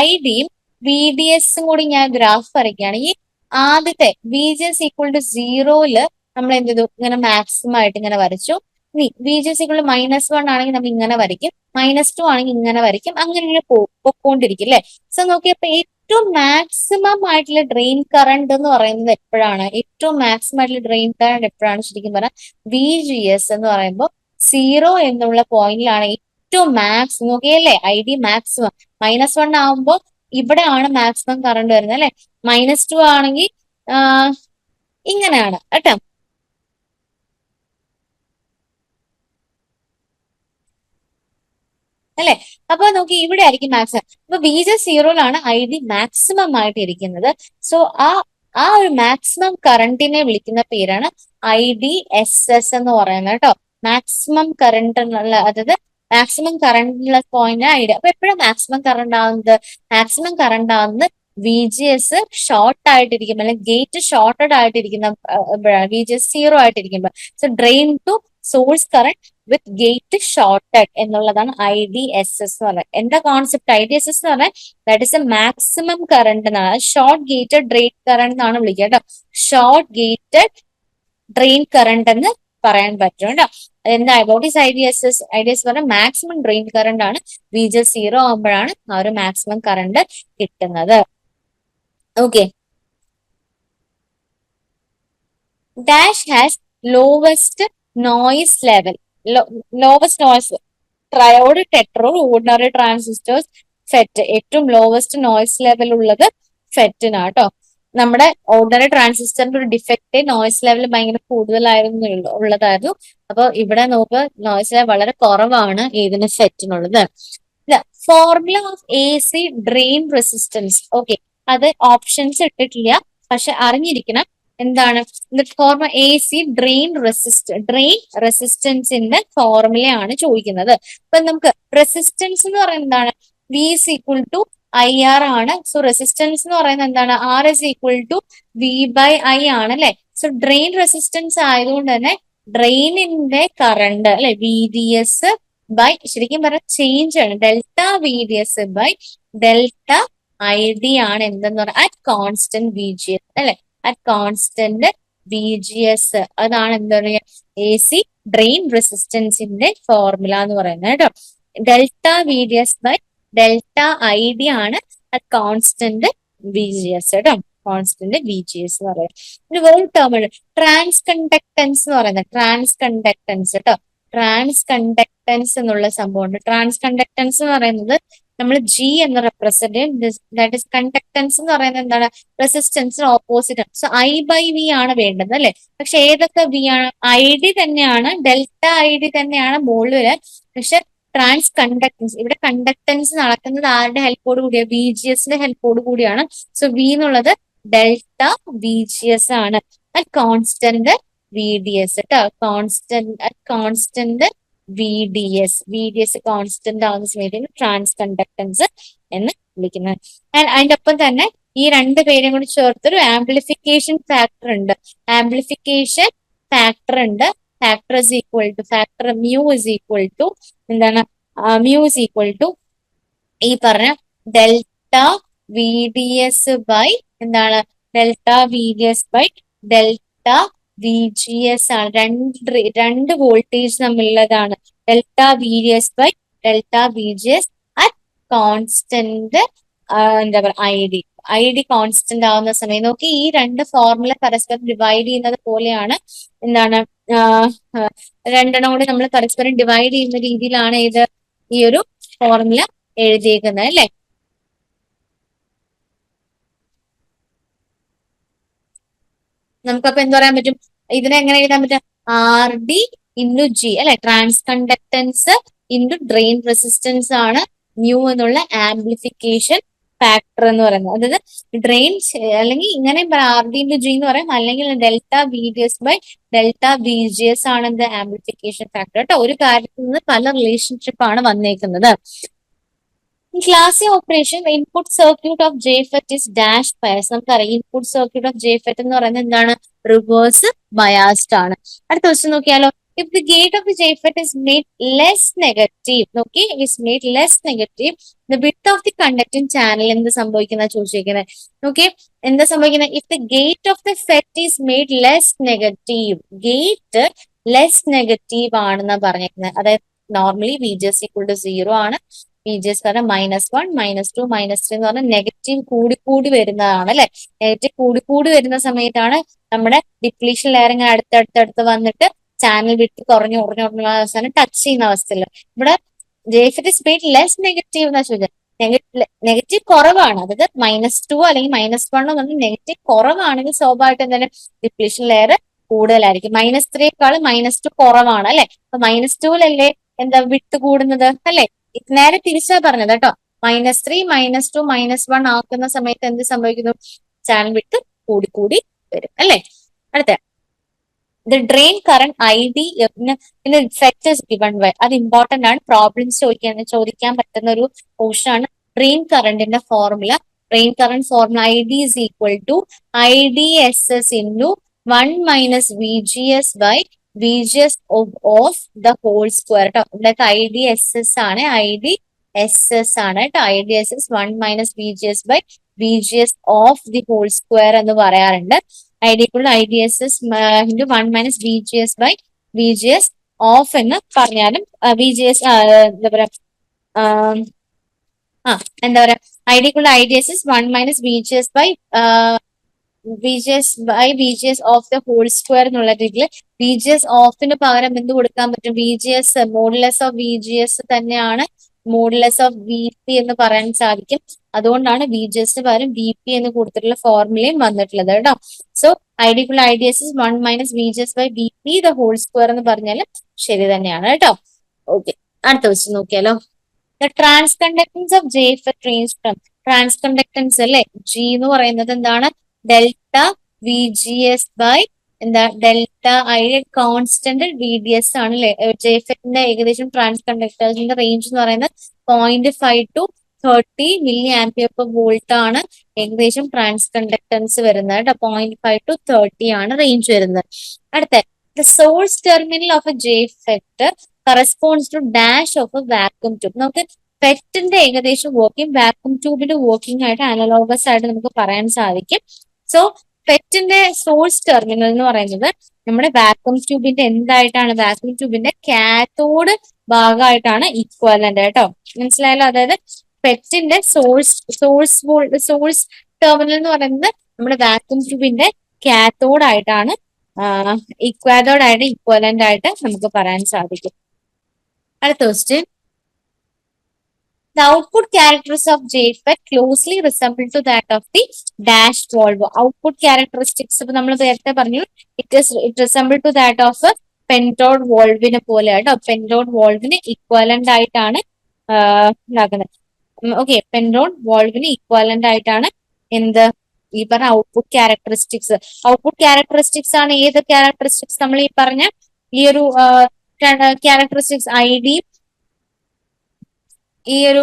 IDയും VDSും കൂടി ഞാൻ ഗ്രാഫ് വരയ്ക്കുകയാണെങ്കിൽ ആദ്യത്തെ VGS ഈക്വൽ ടു 0 നമ്മൾ എന്ത് ചെയ്തു, ഇങ്ങനെ മാക്സിമം ആയിട്ട് ഇങ്ങനെ വരച്ചു. ഇനി VGS ഈക്വൽ ടു -1 ആണെങ്കിൽ നമ്മൾ ഇങ്ങനെ വരയ്ക്കും, -2 ആണെങ്കിൽ ഇങ്ങനെ വരയ്ക്കും, അങ്ങനെ ഇങ്ങനെ പൊക്കോണ്ടിരിക്കും അല്ലെ. സോ നോക്കിയപ്പോ ഏറ്റവും മാക്സിമം ആയിട്ടുള്ള ഡ്രെയിൻ കറണ്ട് എന്ന് പറയുന്നത് എപ്പോഴാണ്, ഏറ്റവും മാക്സിമം ആയിട്ടുള്ള ഡ്രെയിൻ കറണ്ട് എപ്പോഴാണ് ശരിക്കും പറഞ്ഞാൽ VGS എന്ന് പറയുമ്പോൾ 0 എന്നുള്ള പോയിന്റിലാണ് ഏറ്റവും മാക്സിമം. നോക്കിയല്ലേ, ID maximum. -1 ആവുമ്പോൾ ഇവിടെയാണ് മാക്സിമം കറണ്ട് വരുന്നത് അല്ലെ. -2 ആണെങ്കിൽ ഇങ്ങനെയാണ് കേട്ടോ. അല്ലെ. അപ്പൊ നോക്കി ഇവിടെ ആയിരിക്കും മാക്സിമം. അപ്പൊ VGS 0 ID മാക്സിമം ആയിട്ട് ഇരിക്കുന്നത്. സോ ആ ഒരു മാക്സിമം കറണ്ടിനെ വിളിക്കുന്ന പേരാണ് IDSS എന്ന് പറയുന്നത് കേട്ടോ. മാക്സിമം കറണ്ട് എന്നുള്ള, അതായത് മാക്സിമം കറണ്ടിനുള്ള പോയിന്റ് ID. അപ്പൊ എപ്പോഴാണ് മാക്സിമം കറണ്ട് ആവുന്നത്, മാക്സിമം കറണ്ട് ആവുന്നത് VGS ഷോർട്ട് ആയിട്ടിരിക്കുമ്പോൾ, അല്ലെങ്കിൽ ഗേറ്റ് ഷോർട്ടഡ് ആയിട്ടിരിക്കുന്ന VGS 0 ആയിട്ടിരിക്കുമ്പോൾ. So drain to source current with gate shorted എന്നുള്ളതാണ് IDSS എന്ന് പറയുന്നത്. എന്താ കോൺസെപ്റ്റ് IDSS എന്ന് പറഞ്ഞാൽ that is a maximum current എന്നാണ്. ഷോർട്ട് ഗേറ്റഡ് ഡ്രെയിൻ കറണ്ട് എന്നാണ് വിളിക്കുക കേട്ടോ. ഷോർട്ട് ഗേറ്റഡ് ഡ്രെയിൻ കറണ്ട് എന്ന് പറയാൻ പറ്റും കേട്ടോ. എന്താ അബൌട്ട് ഈസ് IDSS പറഞ്ഞാൽ മാക്സിമം ഡ്രെയിൻ കറണ്ട് ആണ്. VGS 0 ആകുമ്പോഴാണ് ആ ഒരു മാക്സിമം കറണ്ട് കിട്ടുന്നത്. Okay, dash has lowest noise level. Lowest noise triode, tetrode, ordinary transistors, FET. ഏറ്റവും ലോവസ്റ്റ് നോയിസ് ലെവൽ ഉള്ളത് ഫെറ്റിനാട്ടോ. നമ്മുടെ ഓർഡിനറി ട്രാൻസിസ്റ്ററിന്റെ ഒരു ഡിഫക്റ്റ് നോയിസ് ലെവൽ ഭയങ്കര ഉള്ളതായിരുന്നു. അപ്പൊ ഇവിടെ നോക്കുക, നോയിസ് ലെവൽ വളരെ കുറവാണ് ഇതിന് ഫെറ്റിനുള്ളത്. Formula of AC drain resistance. Okay, അത് ഓപ്ഷൻസ് ഇട്ടിട്ടില്ല, പക്ഷെ അറിഞ്ഞിരിക്കണം എന്താണ് ഫോർമുല. AC ഡ്രെയിൻ റെസിസ്റ്റൻസിന്റെ ഫോർമുലയാണ് ചോദിക്കുന്നത്. അപ്പൊ നമുക്ക് റെസിസ്റ്റൻസ് എന്ന് പറയുന്നത് എന്താണ്? V is equal to IR ആണ്. സോ റെസിസ്റ്റൻസ് എന്ന് പറയുന്നത് എന്താണ്? R is equal to V/I ആണ് അല്ലെ. സോ ഡ്രെയിൻ റെസിസ്റ്റൻസ് ആയതുകൊണ്ട് തന്നെ ഡ്രെയിനിന്റെ കറണ്ട് അല്ലെ VDS ബൈ, ശരിക്കും പറഞ്ഞ ചേഞ്ച് ആണ്, delta VDS by delta ID ആണ് എന്തെന്ന് പറഞ്ഞാൽ അറ്റ് കോൺസ്റ്റന്റ് VGS അല്ലെ. അറ്റ് കോൺസ്റ്റന്റ് VGS അതാണ് എന്താ പറയുക AC ഡ്രെയിൻ റെസിസ്റ്റൻസിന്റെ ഫോർമുല എന്ന് പറയുന്നത് കേട്ടോ. Delta VDS by delta ID ആണ് അറ്റ് കോൺസ്റ്റന്റ് VGS കേട്ടോ. കോൺസ്റ്റന്റ് VGS എന്ന് പറയുന്നത്. ഒരു വേൾഡ് ടേം ആണ് ട്രാൻസ് കണ്ടക്ടൻസ് എന്ന് പറയുന്നത്. ട്രാൻസ് കണ്ടക്ടൻസ് കേട്ടോ. ട്രാൻസ് കണ്ടക്ടൻസ് എന്നുള്ള സംഭവമുണ്ട്. ട്രാൻസ് കണ്ടക്ടൻസ് എന്ന് പറയുന്നത് നമ്മൾ G എന്ന് റെപ്രസെന്റ് ചെയ്യും. ദാറ്റ് ഇസ് കണ്ടക്ടൻസ് എന്ന് പറയുന്നത് എന്താണ്? റെസിസ്റ്റൻസിന് ഓപ്പോസിറ്റ് ആണ്. സോ I/V ആണ് വേണ്ടത് അല്ലെ. പക്ഷെ ഏതൊക്കെ V ആണ്? ID തന്നെയാണ്, ഡെൽറ്റ ID തന്നെയാണ് മുകളിൽ വരാൻ. പക്ഷെ ട്രാൻസ് കണ്ടക്ടൻസ്, ഇവിടെ കണ്ടക്ടൻസ് നടക്കുന്നത് ആരുടെ ഹെൽപ്പോട് കൂടിയാണ്? VGSന്റെ ഹെൽപ്പോട് കൂടിയാണ്. സോ V എന്നുള്ളത് ഡെൽറ്റ VGS ആണ് അറ്റ് കോൺസ്റ്റന്റ് VDS കേട്ടോ. കോൺസ്റ്റന്റ് VDS കോൺസ്റ്റന്റ് ആവുന്ന സമയത്ത് ട്രാൻസ് കണ്ടക്ടൻസ് എന്ന് വിളിക്കുന്നത്. അതിന്റെ ഒപ്പം തന്നെ ഈ രണ്ട് പേരും കൂടി ചേർത്തൊരു ആംപ്ലിഫിക്കേഷൻ ഫാക്ടർ ഉണ്ട്. ആംപ്ലിഫിക്കേഷൻ ഫാക്ടർ ഉണ്ട്. Factor is equal to factor mu is equal to എന്താണ്? മ്യൂ ഇസ് ഈക്വൽ ടു ഈ പറഞ്ഞ ഡെൽറ്റ VDS ബൈ എന്താണ്? Delta VDS by delta VGS ആണ്. രണ്ട് വോൾട്ടേജ് തമ്മിലുള്ളതാണ്. Delta VDS by delta VGS at constant എന്താ പറയുക ID കോൺസ്റ്റന്റ് ആവുന്ന സമയം നോക്കി ഈ രണ്ട് ഫോർമുല പരസ്പരം ഡിവൈഡ് ചെയ്യുന്നത് പോലെയാണ് എന്താണ് രണ്ടെണ്ണം കൂടി നമ്മൾ പരസ്പരം ഡിവൈഡ് ചെയ്യുന്ന രീതിയിലാണ് ഇത് ഈ ഒരു ഫോർമുല എഴുതിയേക്കുന്നത് അല്ലെ. നമുക്കപ്പൊ എന്ത് പറയാൻ പറ്റും? ഇതിനെ എങ്ങനെ എഴുതാൻ പറ്റും? RD ഇൻറ്റു G അല്ലെ. Transconductance into drain resistance ആണ് മ്യൂ എന്നുള്ള ആംപ്ലിഫിക്കേഷൻ ഫാക്ടർ എന്ന് പറയുന്നത്. അതായത് ഡ്രെയിൻ അല്ലെങ്കിൽ ഇങ്ങനെ RD ഇൻറ്റു G എന്ന് പറയാം, അല്ലെങ്കിൽ delta VDS by delta VGS ആണ് എന്ത് ആംപ്ലിഫിക്കേഷൻ ഫാക്ടർ കേട്ടോ. ഒരു കാര്യത്തിൽ നിന്ന് പല റിലേഷൻഷിപ്പ് ആണ് വന്നേക്കുന്നത്. In class A operation, the input circuit of JFET is dash biased. നമുക്കറിയാം ഇൻപുട്ട് സർക്യൂട്ട് ഓഫ് JFET എന്ന് പറയുന്നത് എന്താണ്? റിവേഴ്സ് ബയാസ്ഡ് ആണ്. അടുത്ത ക്വസ്റ്റ്യൻ നോക്കിയാലോ. If the gate of the JFET is made less negative, okay, is made less negative, the width of the conducting channel എന്ത് സംഭവിക്കുന്ന ചോദിച്ചിരിക്കുന്നത്. ഓക്കെ, എന്താ സംഭവിക്കുന്നത്? If the gate of the FET is made less negative, gate less negative ആണെന്നാ പറഞ്ഞേക്കുന്നത്. അതായത് normally VGS equal to 0 ആണ്. VGS കാരണം -1, -2, -3 എന്ന് പറഞ്ഞാൽ നെഗറ്റീവ് കൂടി വരുന്നതാണ് അല്ലെ. നെഗറ്റീവ് കൂടി വരുന്ന സമയത്താണ് നമ്മുടെ ഡിപ്ലീഷൻ ലെയർ ഇങ്ങനെ അടുത്തടുത്ത് വന്നിട്ട് ചാനൽ വിട്ട് കുറഞ്ഞു അവസാനം ടച്ച് ചെയ്യുന്ന അവസ്ഥയിൽ. ഇവിടെ JFET is made less negative എന്നാ ചോദിച്ചത്. നെഗറ്റീവ് കുറവാണ്, അതായത് -2 അല്ലെങ്കിൽ -1 എന്ന് പറഞ്ഞാൽ നെഗറ്റീവ് കുറവാണെങ്കിൽ സ്വാഭാവികമായിട്ട് എന്തായാലും ഡിപ്ലീഷൻ ലെയർ കൂടുതലായിരിക്കും. -3യേക്കാളും -2 കുറവാണ് അല്ലെ. അപ്പൊ -2ലല്ലേ എന്താ വിട്ട് കൂടുന്നത് അല്ലെ. നേരെ തിരിച്ചാ പറഞ്ഞത് കേട്ടോ. -3, -2, -1 ആക്കുന്ന സമയത്ത് എന്ത് സംഭവിക്കുന്നു? ചാനൽ വിട്ട് കൂടി വരും അല്ലെ. അടുത്ത the drain current ID factors given by. അത് ഇമ്പോർട്ടന്റ് ആണ്, പ്രോബ്ലംസ് ചോദിക്കാൻ പറ്റുന്ന ഒരു പോർഷൻ ആണ്. ഡ്രെയിൻ കറന്റിന്റെ formula. Drain current formula ID is equal to IDSS into 1 - VGS by VGS of the whole square കേട്ടോ. ഇവിടെയൊക്കെ IDSS ആണ്, IDSS ആണ് കേട്ടോ. IDSS 1 minus VGS by VGS of the whole square എന്ന് പറയാറുണ്ട്. ID equal to IDSS into 1 minus VGS by VGS of എന്ന് പറഞ്ഞാലും VGS എന്താ പറയാ എന്താ പറയാ ID equal to IDSS 1 minus VGS by VGS of the whole square എന്നുള്ള രീതിയിൽ VGS ഓഫിന് പകരം എന്ത് കൊടുക്കാൻ പറ്റും? VGS മോഡുലസ് ഓഫ് VGS തന്നെയാണ് മോഡുലസ് ഓഫ് VP എന്ന് പറയാൻ സാധിക്കും. അതുകൊണ്ടാണ് VGSന് പകരം VP എന്ന് കൊടുത്തിട്ടുള്ള ഫോർമുലയും വന്നിട്ടുള്ളത് കേട്ടോ. So ID equal to IDSS 1 minus VGS by VP the whole square എന്ന് പറഞ്ഞാൽ ശരി തന്നെയാണ് കേട്ടോ. ഓക്കെ, അടുത്ത ക്വസ്റ്റ്യൻ നോക്കിയാലോ. The transconductance of JFET range from transconductance അല്ലെ G എന്ന് പറയുന്നത് എന്താണ്? ഡെൽറ്റ VGS ബൈ എന്താ ഡെൽറ്റ ഐ കോൺസ്റ്റന്റ് VDS ആണ് അല്ലെ. JFETന്റെ ഏകദേശം ട്രാൻസ്കണ്ടക്ടേഴ്സിന്റെ റേഞ്ച് എന്ന് പറയുന്നത് 0.5 to 30 milli ampere per volt ആണ് ഏകദേശം ട്രാൻസ്കണ്ടക്ടൻസ് വരുന്നത് കേട്ടോ. 0.5 to 30 ആണ് റേഞ്ച് വരുന്നത്. അടുത്ത the source terminal of a JFET corresponds to dash of a vacuum tube. നമുക്ക് ഫെറ്റിന്റെ ഏകദേശം വർക്കിംഗ് വാക്യൂം ട്യൂബിന്റെ വർക്കിംഗ് ആയിട്ട് അനലോഗസ് ആയിട്ട് നമുക്ക് പറയാൻ സാധിക്കും. സോ ഫെറ്റിന്റെ സോഴ്സ് ടെർമിനൽ എന്ന് പറയുന്നത് നമ്മുടെ വാക്യൂം ട്യൂബിന്റെ എന്തായിട്ടാണ്? വാക്യൂം ട്യൂബിന്റെ കാത്തോഡ് ഭാഗമായിട്ടാണ് ഈക്വലന്റ് കേട്ടോ. മനസ്സിലായല്ലോ? അതായത് ഫെറ്റിന്റെ സോഴ്സ് ടെർമിനൽ എന്ന് പറയുന്നത് നമ്മുടെ വാക്യൂം ട്യൂബിന്റെ കാത്തോഡ് ആയിട്ടാണ് ഈക്വാഡോഡ് ഈക്വലന്റ് ആയിട്ട് നമുക്ക് പറയാൻ സാധിക്കും. അടുത്ത question. The output characteristics of JFET closely resemble to that of the dash valve. Output characteristics ഇപ്പൊ നമ്മൾ നേരത്തെ പറഞ്ഞു it resemble to that of a pentode valve പോലെ ആട്ടോ. pentode valve ഇക്വലന്റ് ആയിട്ടാണ് ഉണ്ടാക്കുന്നത്. ഓക്കെ, pentode valve ഇക്വലന്റ് ആയിട്ടാണ് എന്ത് ഈ പറഞ്ഞ ഔട്ട്പുട്ട് ക്യാരക്ടറിസ്റ്റിക്സ്. ഔട്ട്പുട്ട് ക്യാരക്ടറിസ്റ്റിക്സ് ആണ് ഏത് ക്യാരക്ടറിസ്റ്റിക്സ്? നമ്മൾ ഈ പറഞ്ഞ ഈ ഒരു ക്യാരക്ടറിസ്റ്റിക്സ് ഈ ഒരു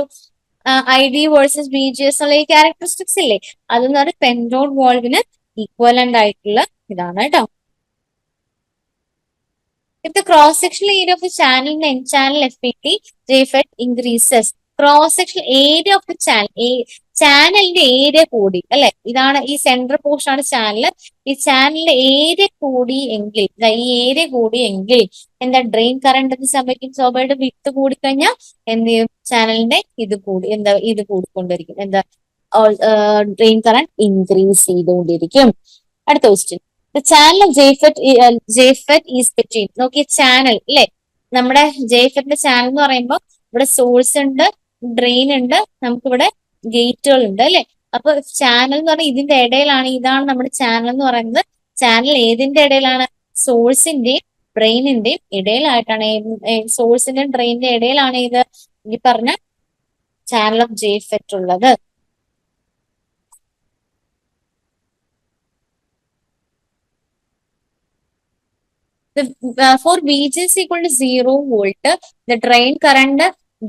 ID വേഴ്സസ് VGS ഉള്ള ഈ ക്യാരക്ടറിസ്റ്റിക്സ് ഇല്ലേ, അതെന്ന് പറഞ്ഞാൽ പെൻഡോഡ് വാൾവിന് ഈക്വലന്റ് ആയിട്ടുള്ള ഇതാണ് കേട്ടോ. If the cross-sectional area of the channel in N-channel FET JFET increases, cross-sectional area of the ചാനലിന്റെ ഏരിയ കൂടി അല്ലെ, ഇതാണ് ഈ സെൻട്രൽ പോർഷൻ ആണ് ചാനല്. ഈ ചാനലിന്റെ ഏരിയ കൂടി എങ്കിൽ ഈ ഏരിയ കൂടി എങ്കിൽ എന്താ ഡ്രെയിൻ കറണ്ട് എന്ന് സംഭവിക്കും? സ്വാഭാവികമായിട്ട് വിട്ട് കൂടിക്കഴിഞ്ഞാൽ എന്ത് ചെയ്യും? ചാനലിന്റെ ഇത് കൂടിക്കൊണ്ടിരിക്കും. എന്താ ഡ്രെയിൻ കറണ്ട് ഇൻക്രീസ് ചെയ്തുകൊണ്ടിരിക്കും. അടുത്ത question. The channel of JFET is between. Nokia channel അല്ലെ, നമ്മുടെ JFETന്റെ ചാനൽ എന്ന് പറയുമ്പോൾ ഇവിടെ സോഴ്സ് ഉണ്ട്, ഡ്രെയിൻ ഉണ്ട്, നമുക്കിവിടെ ഗേറ്റുകൾ ഉണ്ട് അല്ലെ. അപ്പൊ ചാനൽ എന്ന് പറഞ്ഞാൽ ഇതിന്റെ ഇടയിലാണ്. ഇതാണ് നമ്മുടെ ചാനൽ എന്ന് പറയുന്നത്. ചാനൽ ഏതിന്റെ ഇടയിലാണ്? സോഴ്സിന്റെയും ഡ്രെയിനിന്റെയും ഇടയിലായിട്ടാണ്. സോഴ്സിന്റെയും ഡ്രെയിനിന്റെ ഇടയിലാണ് ഇത് ഈ പറഞ്ഞ ചാനൽ ഓഫ് JFET ഉള്ളത്. For VGS equal to 0 volt, the drain current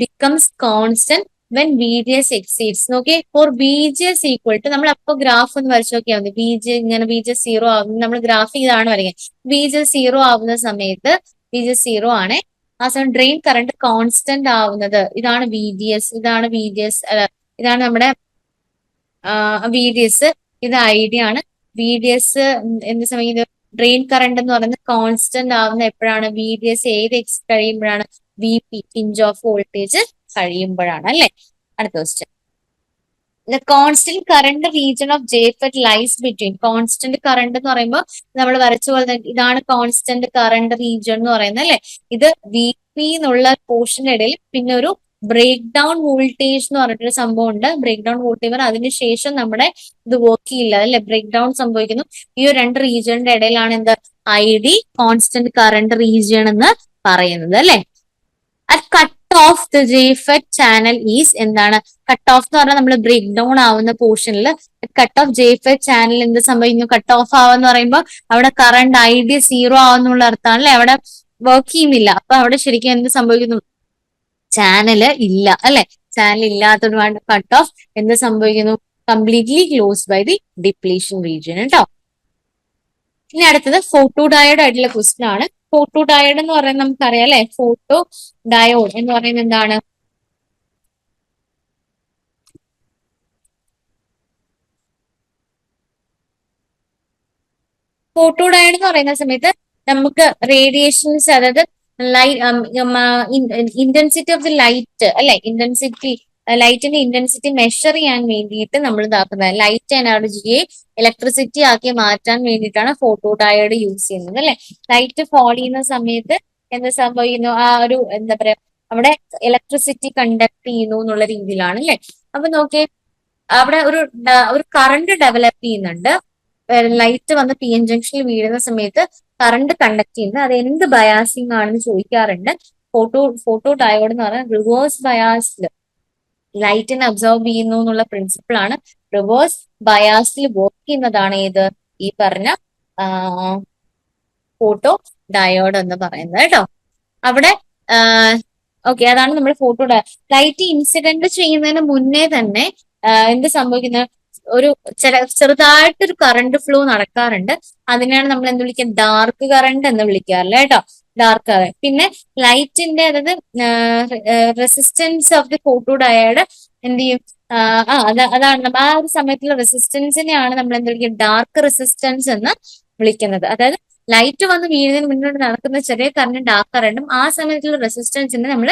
becomes constant when VGS exceeds. നോക്കിയേ, ഫോർ VGS equal to നമ്മൾ അപ്പൊ ഗ്രാഫ് ഒന്ന് വരച്ചു നോക്കിയാൽ മതി. ഇങ്ങനെ VGS 0 ആവുന്നത് നമ്മൾ ഗ്രാഫ് ഇതാണ് വരയ്ക്കുക. VGS 0 ആവുന്ന സമയത്ത് VGS 0 ആണ്. ആ സമയം ഡ്രെയിൻ കറണ്ട് കോൺസ്റ്റന്റ് ആവുന്നത് ഇതാണ് VDS, ഇതാണ് നമ്മുടെ VDS, ഇത് ID ആണ്. VDS എന്ത് സമയം ഡ്രെയിൻ കറണ്ട് എന്ന് പറയുന്നത് കോൺസ്റ്റന്റ് ആവുന്ന എപ്പോഴാണ്? VDS ഏത് കഴിയുമ്പോഴാണ്? VP പിഞ്ച് ഓഫ് വോൾട്ടേജ് കഴിയുമ്പോഴാണ് അല്ലെ. അടുത്ത question. The constant current region of JFET lies between. Constant current എന്ന് പറയുമ്പോൾ നമ്മൾ വരച്ച പോലെ ഇതാണ് കോൺസ്റ്റന്റ് കറണ്ട് റീജിയൻ എന്ന് പറയുന്നത് അല്ലെ. ഇത് VP എന്നുള്ള പോർഷന്റെ ഇടയിൽ പിന്നെ ഒരു ബ്രേക്ക് ഡൗൺ വോൾട്ടേജ് എന്ന് പറഞ്ഞിട്ടൊരു സംഭവം ഉണ്ട്. ബ്രേക്ക് ഡൗൺ വോൾട്ടേജ് അതിനുശേഷം നമ്മുടെ ഇത് വർക്ക് ചെയ്യില്ല അല്ലെ, ബ്രേക്ക് ഡൗൺ സംഭവിക്കുന്നു. ഈ ഒരു രണ്ട് റീജിയന്റെ ഇടയിലാണ് എന്ത് ID കോൺസ്റ്റന്റ് കറണ്ട് റീജിയൺ എന്ന് പറയുന്നത് അല്ലെ. At cut off the JFET channel is എന്താണ്? കട്ട് ഓഫ് എന്ന് പറഞ്ഞാൽ നമ്മൾ ബ്രേക്ക് ഡൗൺ ആവുന്ന പോർഷനിൽ കട്ട് ഓഫ് JFET ചാനൽ എന്ത് സംഭവിക്കുന്നു? കട്ട് ഓഫ് ആവാന്ന് പറയുമ്പോൾ അവിടെ കറണ്ട് ID 0 ആവുന്നുള്ള അർത്ഥമാണ് അല്ലെ. അവിടെ വർക്ക് ചെയ്യുന്നില്ല. അപ്പൊ അവിടെ ശരിക്കും എന്ത് സംഭവിക്കുന്നു? ചാനല് ഇല്ല അല്ലെ. ചാനൽ ഇല്ലാത്തതുകൊണ്ട് കട്ട് ഓഫ് എന്ത് സംഭവിക്കുന്നു? Completely closed by the depletion region കേട്ടോ. ഇനി അടുത്തത് ഫോട്ടോ ഡയോഡ് ആയിട്ടുള്ള ക്വസ്റ്റ്യൻ ആണ്. ഫോട്ടോ ഡയോഡ് എന്ന് പറയുന്നത് നമുക്കറിയാം അല്ലെ. ഫോട്ടോ ഡയോഡ് എന്ന് പറയുന്നത് എന്താണ്? ഫോട്ടോ ഡയോഡ് എന്ന് പറയുന്ന സമയത്ത് നമുക്ക് റേഡിയേഷൻസ്, അതായത് ഇന്റൻസിറ്റി ഓഫ് ദി ലൈറ്റ് അല്ലെ, ലൈറ്റിന്റെ ഇന്റൻസിറ്റി മെഷർ ചെയ്യാൻ വേണ്ടിയിട്ട് നമ്മൾ ഇതാക്കുന്നത്, ലൈറ്റ് എനർജിയെ ഇലക്ട്രിസിറ്റി ആക്കി മാറ്റാൻ വേണ്ടിയിട്ടാണ് ഫോട്ടോ ഡയോഡ് യൂസ് ചെയ്യുന്നത് അല്ലെ. ലൈറ്റ് ഫോൾ ചെയ്യുന്ന സമയത്ത് എന്ത് സംഭവിക്കുന്നു, ആ ഒരു എന്താ പറയാ, അവിടെ ഇലക്ട്രിസിറ്റി കണ്ടക്ട് ചെയ്യുന്നു എന്നുള്ള രീതിയിലാണ് അല്ലെ. അപ്പൊ നോക്കിയേ, അവിടെ ഒരു കറണ്ട് ഡെവലപ്പ് ചെയ്യുന്നുണ്ട്. ലൈറ്റ് വന്ന് പി എൻ ജംഗ്ഷനിൽ വീഴുന്ന സമയത്ത് കറണ്ട് കണ്ടക്ട് ചെയ്യുന്നത്, അത് എന്ത് ബയാസിംഗ് ആണെന്ന് ചോദിക്കാറുണ്ട്. ഫോട്ടോ ഡയോഡ് എന്ന് പറഞ്ഞാൽ റിവേഴ്സ് ബയാസിൽ ലൈറ്റിനെ അബ്സോർബ് ചെയ്യുന്നു എന്നുള്ള പ്രിൻസിപ്പിൾ ആണ്. റിവേഴ്സ് ബയാസിൽ വർക്ക് ചെയ്യുന്നതാണ് ഏത്, ഈ പറഞ്ഞ ഫോട്ടോ ഡയോഡ് എന്ന് പറയുന്നത് കേട്ടോ. അവിടെ ഓക്കെ, അതാണ് നമ്മൾ ഫോട്ടോ ലൈറ്റ് ഇൻസിഡന്റ് ചെയ്യുന്നതിന് മുന്നേ തന്നെ എന്ത് സംഭവിക്കുന്നത്, ഒരു ചെറുതായിട്ടൊരു കറണ്ട് ഫ്ലോ നടക്കാറുണ്ട്. അതിനെയാണ് നമ്മൾ എന്ത് വിളിക്കുക, ഡാർക്ക് കറണ്ട് എന്ന് വിളിക്കാറില്ല കേട്ടോ. Dark current. പിന്നെ ലൈറ്റിന്റെ, അതായത് resistance of the photo diode എന്ത് ചെയ്യും, അതാണ് ആ ഒരു സമയത്തുള്ള റെസിസ്റ്റൻസിനെയാണ് നമ്മൾ എന്ത് വിളിക്കുക, ഡാർക്ക് റെസിസ്റ്റൻസ് എന്ന് വിളിക്കുന്നത്. അതായത് ലൈറ്റ് വന്ന് വീഴുന്നതിന് മുന്നോട്ട് നടക്കുന്ന ചെറിയ കറണ്ട് ഡാർക്ക് കറണ്ടും, ആ സമയത്തുള്ള റെസിസ്റ്റൻസിനെ നമ്മൾ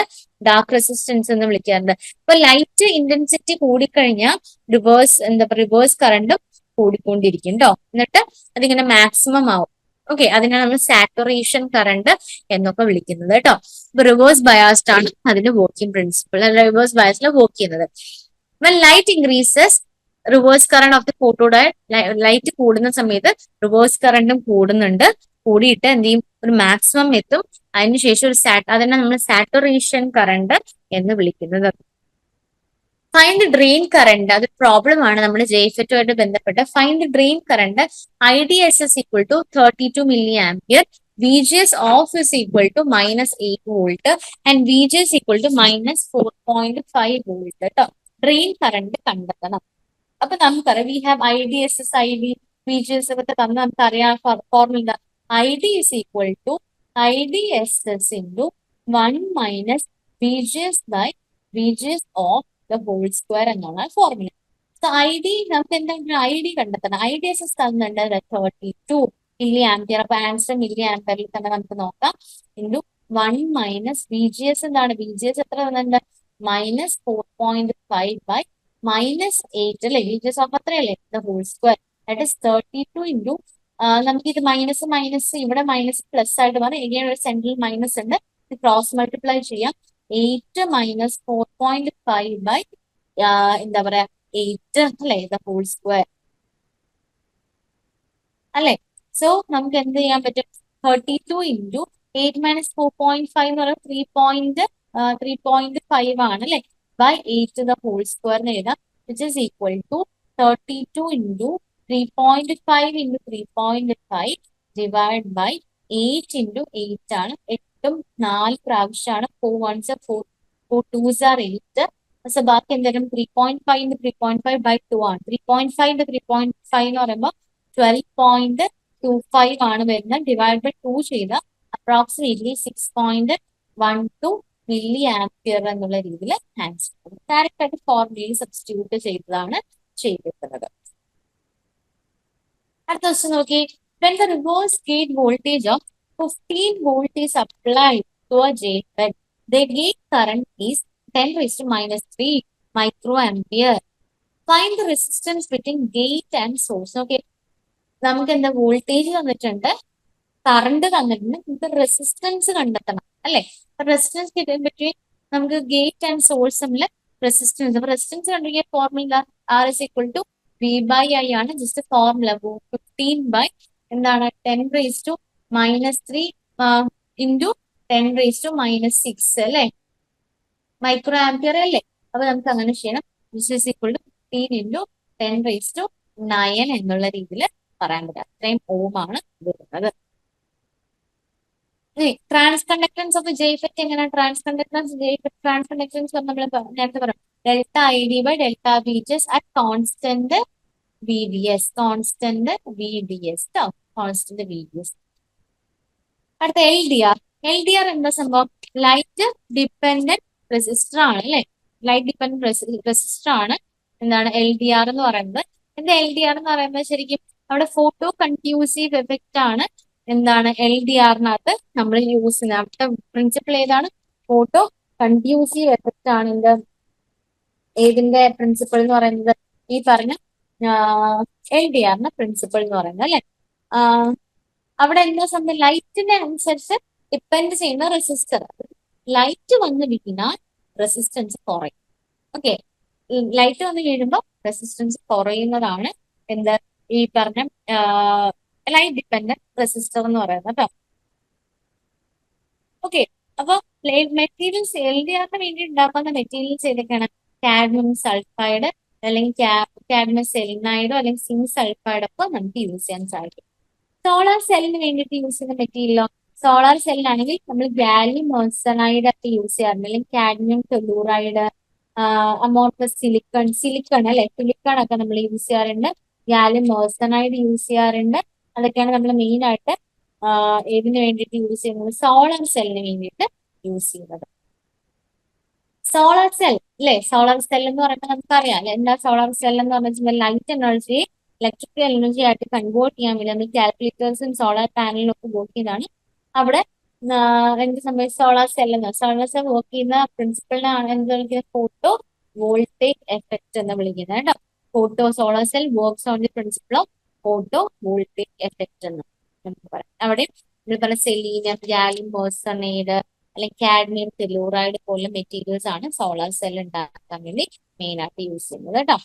ഡാർക്ക് റെസിസ്റ്റൻസ് എന്ന് വിളിക്കാറുണ്ട്. അപ്പൊ ലൈറ്റ് ഇന്റൻസിറ്റി കൂടിക്കഴിഞ്ഞാൽ റിവേഴ്സ് കറണ്ടും കൂടിക്കൊണ്ടിരിക്കും കേട്ടോ. എന്നിട്ട് അതിങ്ങനെ മാക്സിമം ആവും. ഓക്കെ, അതിനാണ് നമ്മൾ സാച്ചുറേഷൻ കറണ്ട് എന്നൊക്കെ വിളിക്കുന്നത് കേട്ടോ. ഇപ്പൊ റിവേഴ്സ് ബയാസ്ഡ് ആണ് അതിന്റെ വർക്കിംഗ് പ്രിൻസിപ്പിൾ, റിവേഴ്സ് ബയാസിൽ വർക്ക് ചെയ്യുന്നത്. When light increases reverse current of the photo diode, light കൂടുന്ന സമയത്ത് റിവേഴ്സ് കറണ്ടും കൂടുന്നുണ്ട്. കൂടിയിട്ട് എന്ത് ചെയ്യും, ഒരു മാക്സിമം എത്തും. അതിനുശേഷം അതിനെ നമ്മൾ സാച്ചുറേഷൻ കറണ്ട് എന്ന് വിളിക്കുന്നത്. ഫൈൻഡ് ദി ഡ്രെയിൻ കറണ്ട്, അത് പ്രോബ്ലം ആണ് നമ്മൾ ജെഫെറ്റുമായിട്ട് ബന്ധപ്പെട്ട്. Find the drain current, IDSS equal to 32 milliampere, VGS off is equal to -8 volt and VGS equal to -4.5 volt കേട്ടോ. ഡ്രെയിൻ കറണ്ട് കണ്ടെത്തണം. അപ്പൊ നമുക്കറിയാം, we have IDSS, ID, VGS ഒക്കെ തന്ന് നമുക്കറിയാം formula. ID is equal to IDSS into 1 minus VGS by VGS of the whole square എന്നാണ് formula. So ID നമുക്ക് എന്താണ് ID കണ്ടെത്തണം. IDSS തന്നുണ്ട് 32 milli ampere. അപ്പൊ ആൻസർ മില്ലി ആംപിയറിൽ തന്നെ നമുക്ക് നോക്കാം. ഇൻറ്റു 1 മൈനസ് VGS എന്താണ്, VGS എത്ര തന്നിട്ടുണ്ട്, -4.5 ബൈ -8 അല്ലെ, VGS ഓഫ് അത്രയല്ലേ, the whole square, that is 32 into നമുക്ക് ഇത് മൈനസ് ഇവിടെ മൈനസ് പ്ലസ് ആയിട്ട് മാറും. എഗെയിൻ ഒരു സെൻട്രൽ മൈനസ് ഉണ്ട്, ക്രോസ് മൾട്ടിപ്ലൈ ചെയ്യാം. 8 മൈനസ് 4.5 ബൈ എന്താ പറയാ 8 അല്ലെ, ദ ഹോൾ സ്ക്വയർ അല്ലെ. സോ നമുക്ക് എന്ത് ചെയ്യാൻ പറ്റും, 32 ഇൻറ്റു 8 മൈനസ് 4.5 എന്ന് പറയുന്നത് 3.5 ആണ് അല്ലെ, ബൈ 8 ദ ഹോൾ സ്ക്വയർ എന്ന് എഴുതാം, which is equal to 32 into 3.5 into 3.5 divide by 8 into 8 ആണ്. 8ഉം 4 പ്രാവശ്യമാണ്. 4 1s are 4, 4 2s are 8. So ബാക്കി എന്തായാലും 3.5 ഇൻറ്റു 3.5 ബൈ 2 ആണ്. 3.5 ഇൻറ്റു 3.5 എന്ന് പറയുമ്പോൾ 12.25 ആണ് വരുന്നത്. ഡിവൈഡ് ബൈ 2 ചെയ്ത അപ്രോക്സിമേറ്റ്ലി 6.12 മില്ലി ആംപിയർ എന്നുള്ള രീതിയിൽ ആൻസർ. ഡയറക്റ്റ് ആയിട്ട് ഫോർമുലയിൽ സബ്സ്റ്റിറ്റ്യൂട്ട് ചെയ്തതാണ് ചെയ്തിട്ടുള്ളത്. അടുത്ത ക്വസ്റ്റ്യൻ നോക്കി. When the reverse gate voltage of 15 volt is applied to a JFET, the gate current is 10 raised to -3 microampere. Find the resistance between gate and source. Okay, നമുക്ക് എന്താ voltage തന്നിട്ടുണ്ട്, current തന്നിട്ടുണ്ട്, നമുക്ക് resistance കണ്ടെത്തണം അല്ലെ. Resistance കിട്ടാൻ പറ്റി നമുക്ക് ഗേറ്റ് ആൻഡ് സോഴ്സ് തമ്മിൽ റെസിസ്റ്റൻസ്. അപ്പൊ റെസിസ്റ്റൻസ് കണ്ടുപിടിക്കാൻ formula R is equal to V/I ആണ്. ജസ്റ്റ് ഫോർമുല 15 ബൈ എന്താണ് 10 raised to -3 into 10 raised to -6 അല്ലെ, മൈക്രോ ആംപിയർ അല്ലേ. അപ്പൊ നമുക്ക് അങ്ങനെ ചെയ്യണം. This is equal to 15 into 10 raised to 9 എന്നുള്ള രീതിയിൽ പറയാൻ പറ്റും. അത്രയും ഓം ആണ് വരുന്നത്. ട്രാൻസ് കണ്ടക്ടൻസ് ഓഫ് ജെഫെറ്റ് എങ്ങനെ, ട്രാൻസ് കണ്ടക്ടൻസ് നമ്മൾ നേരത്തെ പറയാം, delta ID by delta VGS at constant VDS, constant VDS. അടുത്ത LDR എന്താ സംഭവം? ലൈറ്റ് ഡിപ്പെൻഡന്റ് റെസിസ്റ്റർ ആണ് അല്ലെ. ലൈറ്റ് ഡിപ്പെൻഡന്റ് റെസിസ്റ്റർ ആണ് എന്താണ് LDR എന്ന് പറയുന്നത്. എന്താ LDR എന്ന് പറയുന്നത്? ശരിക്കും അവിടെ ഫോട്ടോ കൺഡ്യൂസീവ് എഫക്റ്റ് ആണ് എന്താണ് LDRനകത്ത് നമ്മൾ യൂസ് ചെയ്യുന്നത്. അവിടുത്തെ പ്രിൻസിപ്പിൾ ഏതാണ്? ഫോട്ടോ കൺഡ്യൂസീവ് എഫക്റ്റ് ആണ് ഏതിന്റെ പ്രിൻസിപ്പിൾ എന്ന് പറയുന്നത്? ഈ പറഞ്ഞ LDRന്റെ പ്രിൻസിപ്പിൾ എന്ന് പറയുന്നത് അല്ലെ. അവിടെ എന്താ സംഭവം? ലൈറ്റിനെ അനുസരിച്ച് ഡിപ്പെൻഡ് ചെയ്യുന്ന റെസിസ്റ്റർ. ലൈറ്റ് വന്ന് വീണാൽ റെസിസ്റ്റൻസ് കുറയും. ഓക്കെ, ലൈറ്റ് വന്ന് വീഴുമ്പോൾ റെസിസ്റ്റൻസ് കുറയുന്നതാണ് എന്ത് ഈ പറഞ്ഞ ലൈറ്റ് ഡിപ്പെൻഡന്റ് റെസിസ്റ്റർ എന്ന് പറയുന്നത് കേട്ടോ. ഓക്കെ, അപ്പൊ മെറ്റീരിയൽസ് LDRന് വേണ്ടി ഉണ്ടാക്കുന്ന മെറ്റീരിയൽസ് ഏതൊക്കെയാണ്? കാഡ്മിയം സൾഫൈഡ് അല്ലെങ്കിൽ കാഡ്മിയം സെലിനൈഡോ അല്ലെങ്കിൽ സിങ്ക് സൾഫൈഡോ ഒക്കെ നമുക്ക് യൂസ് ചെയ്യാൻ സാധിക്കും. സോളാർ സെല്ലിന് വേണ്ടിയിട്ട് യൂസ് ചെയ്യുന്ന മെറ്റീരിയലോ? സോളാർ സെല്ലിനാണെങ്കിൽ നമ്മൾ ഗാലിയം മോൺസണൈഡ് ഒക്കെ യൂസ് ചെയ്യാറുണ്ട്, അല്ലെങ്കിൽ കാഡ്മിയം ടെലൂറൈഡ്, അമോർഫസ് സിലിക്കൺ അല്ലെ, സിലിക്കൺ ഒക്കെ നമ്മൾ യൂസ് ചെയ്യാറുണ്ട്. ഗാലിയം മോൺസണൈഡ് യൂസ് ചെയ്യാറുണ്ട്. അതൊക്കെയാണ് നമ്മൾ മെയിൻ ആയിട്ട് ഏതിന് വേണ്ടിയിട്ട് യൂസ് ചെയ്യുന്നത്? സോളാർ സെല്ലിന് വേണ്ടിയിട്ട് യൂസ് ചെയ്യുന്നത്. സോളാർ സെൽ അല്ലെ, സോളാർ സെൽ എന്ന് പറയുമ്പോൾ നമുക്കറിയാം എന്താ സോളാർ സെൽ എന്ന് പറഞ്ഞാൽ ലൈറ്റ് എനർജി ഇലക്ട്രിക്കൽ എനർജി ആയിട്ട് കൺവേർട്ട് ചെയ്യാൻ വേണ്ടി നമ്മൾ കാൽക്കുലേറ്റേഴ്സും സോളാർ പാനലിലും ഒക്കെ വർക്ക് ചെയ്താണ് അവിടെ എന്ത് സംഭവിച്ചു? സോളാർ സെൽ വർക്ക് ചെയ്യുന്ന പ്രിൻസിപ്പിളിനാണ് എന്ത് വിളിക്കുന്നത്? ഫോട്ടോ വോൾട്ടേജ് എഫക്റ്റ് എന്ന് വിളിക്കുന്നത് കേട്ടോ. Solar cell works on the principle of photo voltage effect എന്ന് നമുക്ക് പറയാം. അവിടെ നമ്മൾ പറഞ്ഞ സെലീനിയം, ഗാലിയം മോഴ്സണൈഡ് അല്ലെങ്കിൽ കാഡ്മിയം ടെലൂറൈഡ് പോലുള്ള മെറ്റീരിയൽസ് ആണ് സോളാർ സെൽ ഉണ്ടാക്കാൻ വേണ്ടി മെയിൻ ആയിട്ട് യൂസ് ചെയ്യുന്നത് കേട്ടോ.